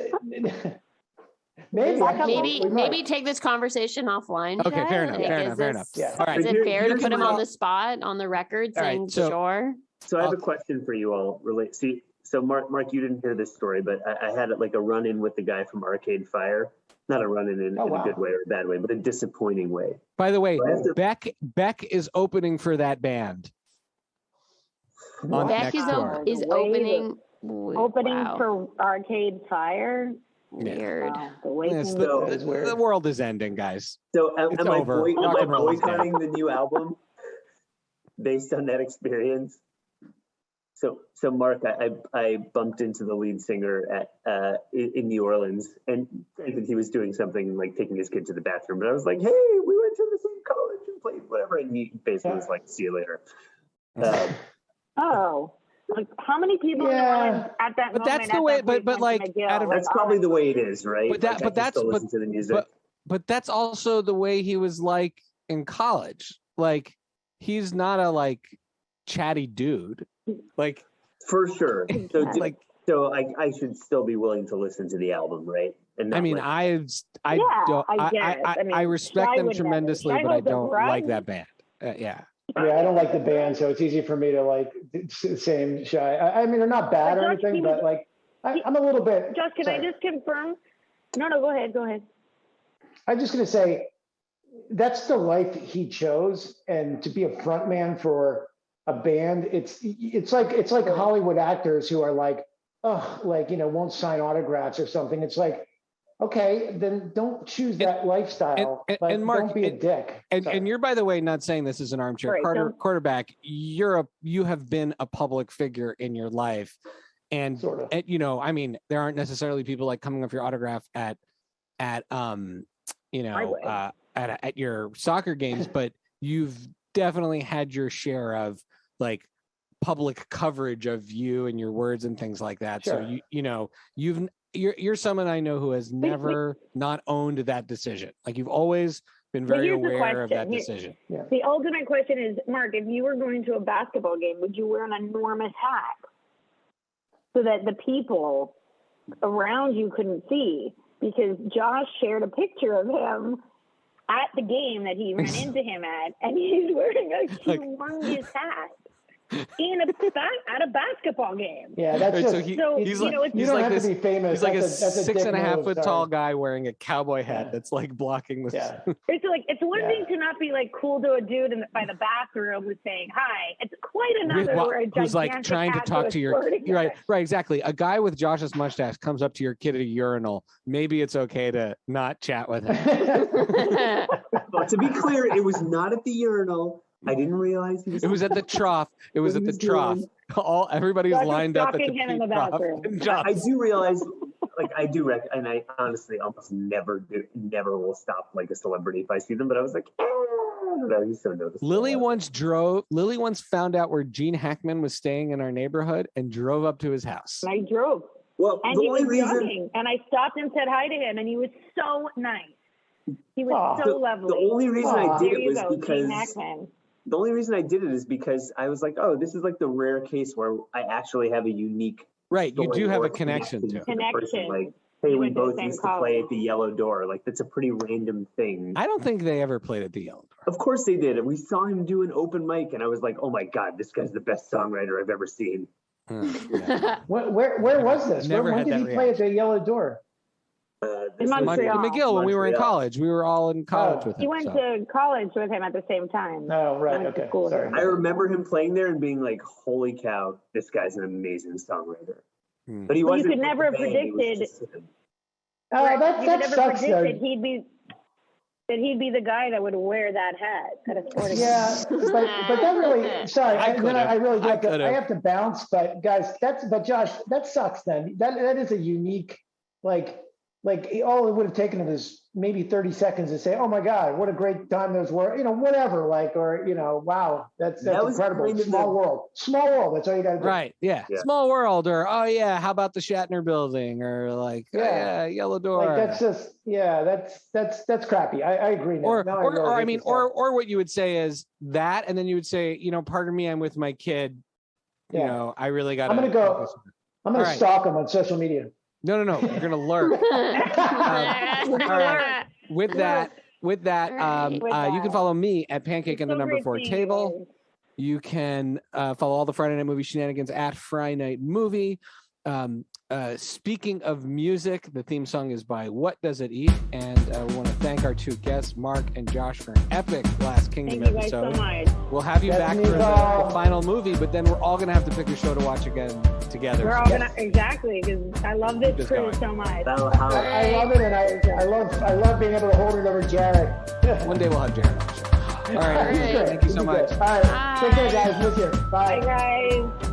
C: maybe take this conversation offline.
A: Okay, fair enough.
B: Yeah.
A: All right.
C: Is it fair to put him on the spot on the record saying sure?
D: So I have a question for you all. So Mark, you didn't hear this story, but I had like a run-in with the guy from Arcade Fire. Not a run-in in a good way or a bad way, but a disappointing way.
A: By the way, Beck is opening for that band.
C: Beck is opening
F: for Arcade Fire.
C: Weird.
A: The world is ending, guys.
D: So am I boycotting the new album based on that experience? So Mark, I bumped into the lead singer in New Orleans, and he was doing something like taking his kid to the bathroom. But I was like, "Hey, we went to the same college and played whatever," and he basically was like, "See you later."
F: Like how many people in New Orleans at that moment?
A: But that's the way. But like,
D: that's probably the way it is, right? Listen to the music.
A: But that's also the way he was like in college. Like he's not a chatty dude. Like
D: for sure. So I should still be willing to listen to the album, right? And
A: I mean, I respect them tremendously, but I don't like that band. Yeah,
B: I don't like the band, so it's easy for me to same Shy. I mean, they're not bad or anything, but I'm a little bit.
F: Josh, can I just confirm? No, go ahead.
B: I'm just going to say that's the life he chose, and to be a front man for a band, it's like Hollywood actors who are won't sign autographs or something. It's like, okay, then don't choose that lifestyle. And Mark, don't be a dick.
A: And you're, by the way, not saying this is an armchair quarterback. You have been a public figure in your life, and
B: sort of.
A: I mean, there aren't necessarily people like coming up your autograph at your soccer games, but you've definitely had your share of public coverage of you and your words and things like that.
B: Sure.
A: So you've you're someone I know who has never not owned that decision. Like you've always been very aware of that decision.
F: The ultimate question is, Mark, if you were going to a basketball game, would you wear an enormous hat so that the people around you couldn't see? Because Josh shared a picture of him at the game that he ran into him at, and he's wearing a humongous hat at a basketball game.
B: Yeah, that's just,
A: so he's like,
B: you don't have to be famous.
A: He's like
B: that's
A: a 6.5 foot tall
B: sorry.
A: guy wearing a cowboy hat that's like blocking the.
B: Yeah.
F: It's one thing to not be like cool to a dude by the bathroom who's saying hi. It's quite another where a
A: who's like trying to talk to your right exactly. A guy with Josh's mustache comes up to your kid at a urinal. Maybe it's okay to not chat with him.
D: But to be clear, it was not at the urinal. I didn't realize he was.
A: It was at the trough. It was at the trough. Everybody's lined up at the
F: him in the bathroom.
D: I do realize, like I do, and I honestly almost never will stop like a celebrity if I see them. But I was like, he's so noticeable.
A: Lily once found out where Gene Hackman was staying in our neighborhood and drove up to his house.
F: I drove.
D: Well,
F: and he was jogging, and I stopped and said hi to him, and he was so nice. He was so lovely.
D: The only reason I did it was because.
F: Gene Hackman.
D: The only reason I did it is because I was like, oh, this is like the rare case where I actually have a unique.
A: Right, you do have a connection to
D: the person. Like, hey, we both used to play at the Yellow Door. Like, that's a pretty random thing.
A: I don't think they ever played at the Yellow Door.
D: Of course they did. And we saw him do an open mic, and I was like, oh my God, this guy's the best songwriter I've ever seen.
B: Yeah. Where was this? When did he play at the Yellow Door?
F: In Montreal.
A: McGill, when we were in college. We were all in college with him.
F: He went to college with him at the same time.
B: Oh, right. Okay. Sorry.
D: I remember him playing there and being like, holy cow, this guy's an amazing songwriter. But he wasn't.
F: You could never have predicted.
B: That sucks.
F: Predicted he'd be the guy that would wear that hat at a sporting event.
B: but that really. Sorry, I really do I have to bounce. But guys, Josh, that sucks. Then that is a unique Like all it would have taken him is maybe 30 seconds to say, "Oh my God, what a great time those were!" Whatever. Wow, that's incredible. Small world. That's all you got to do.
A: Right? Yeah. Small world, or how about the Shatner Building, or Yellow Door.
B: Like that's just that's crappy. I agree. Now.
A: Or what you would say is that, and then you would say, pardon me, I'm with my kid. I really got.
B: I'm gonna stalk him on social media.
A: No. You're gonna lurk. All right. With that, you can follow me at Pancake and the number 4 table. You can follow all the Friday Night Movie shenanigans at Friday Night Movie. Speaking of music, the theme song is by What Does It Eat? And we want to thank our two guests, Mark and Josh, for an epic Last Kingdom episode.
F: Thank you guys so much.
A: We'll have you back for the final movie, but then we're all going to have to pick a show to watch again together.
F: We're all gonna exactly, because I love this crew so much.
B: I love it, and I love being able to hold it over Jared.
A: One day we'll have Jared on the show. All right. Thank you so much.
B: All right. Take care, guys. Miss you. Bye.
F: Bye, guys.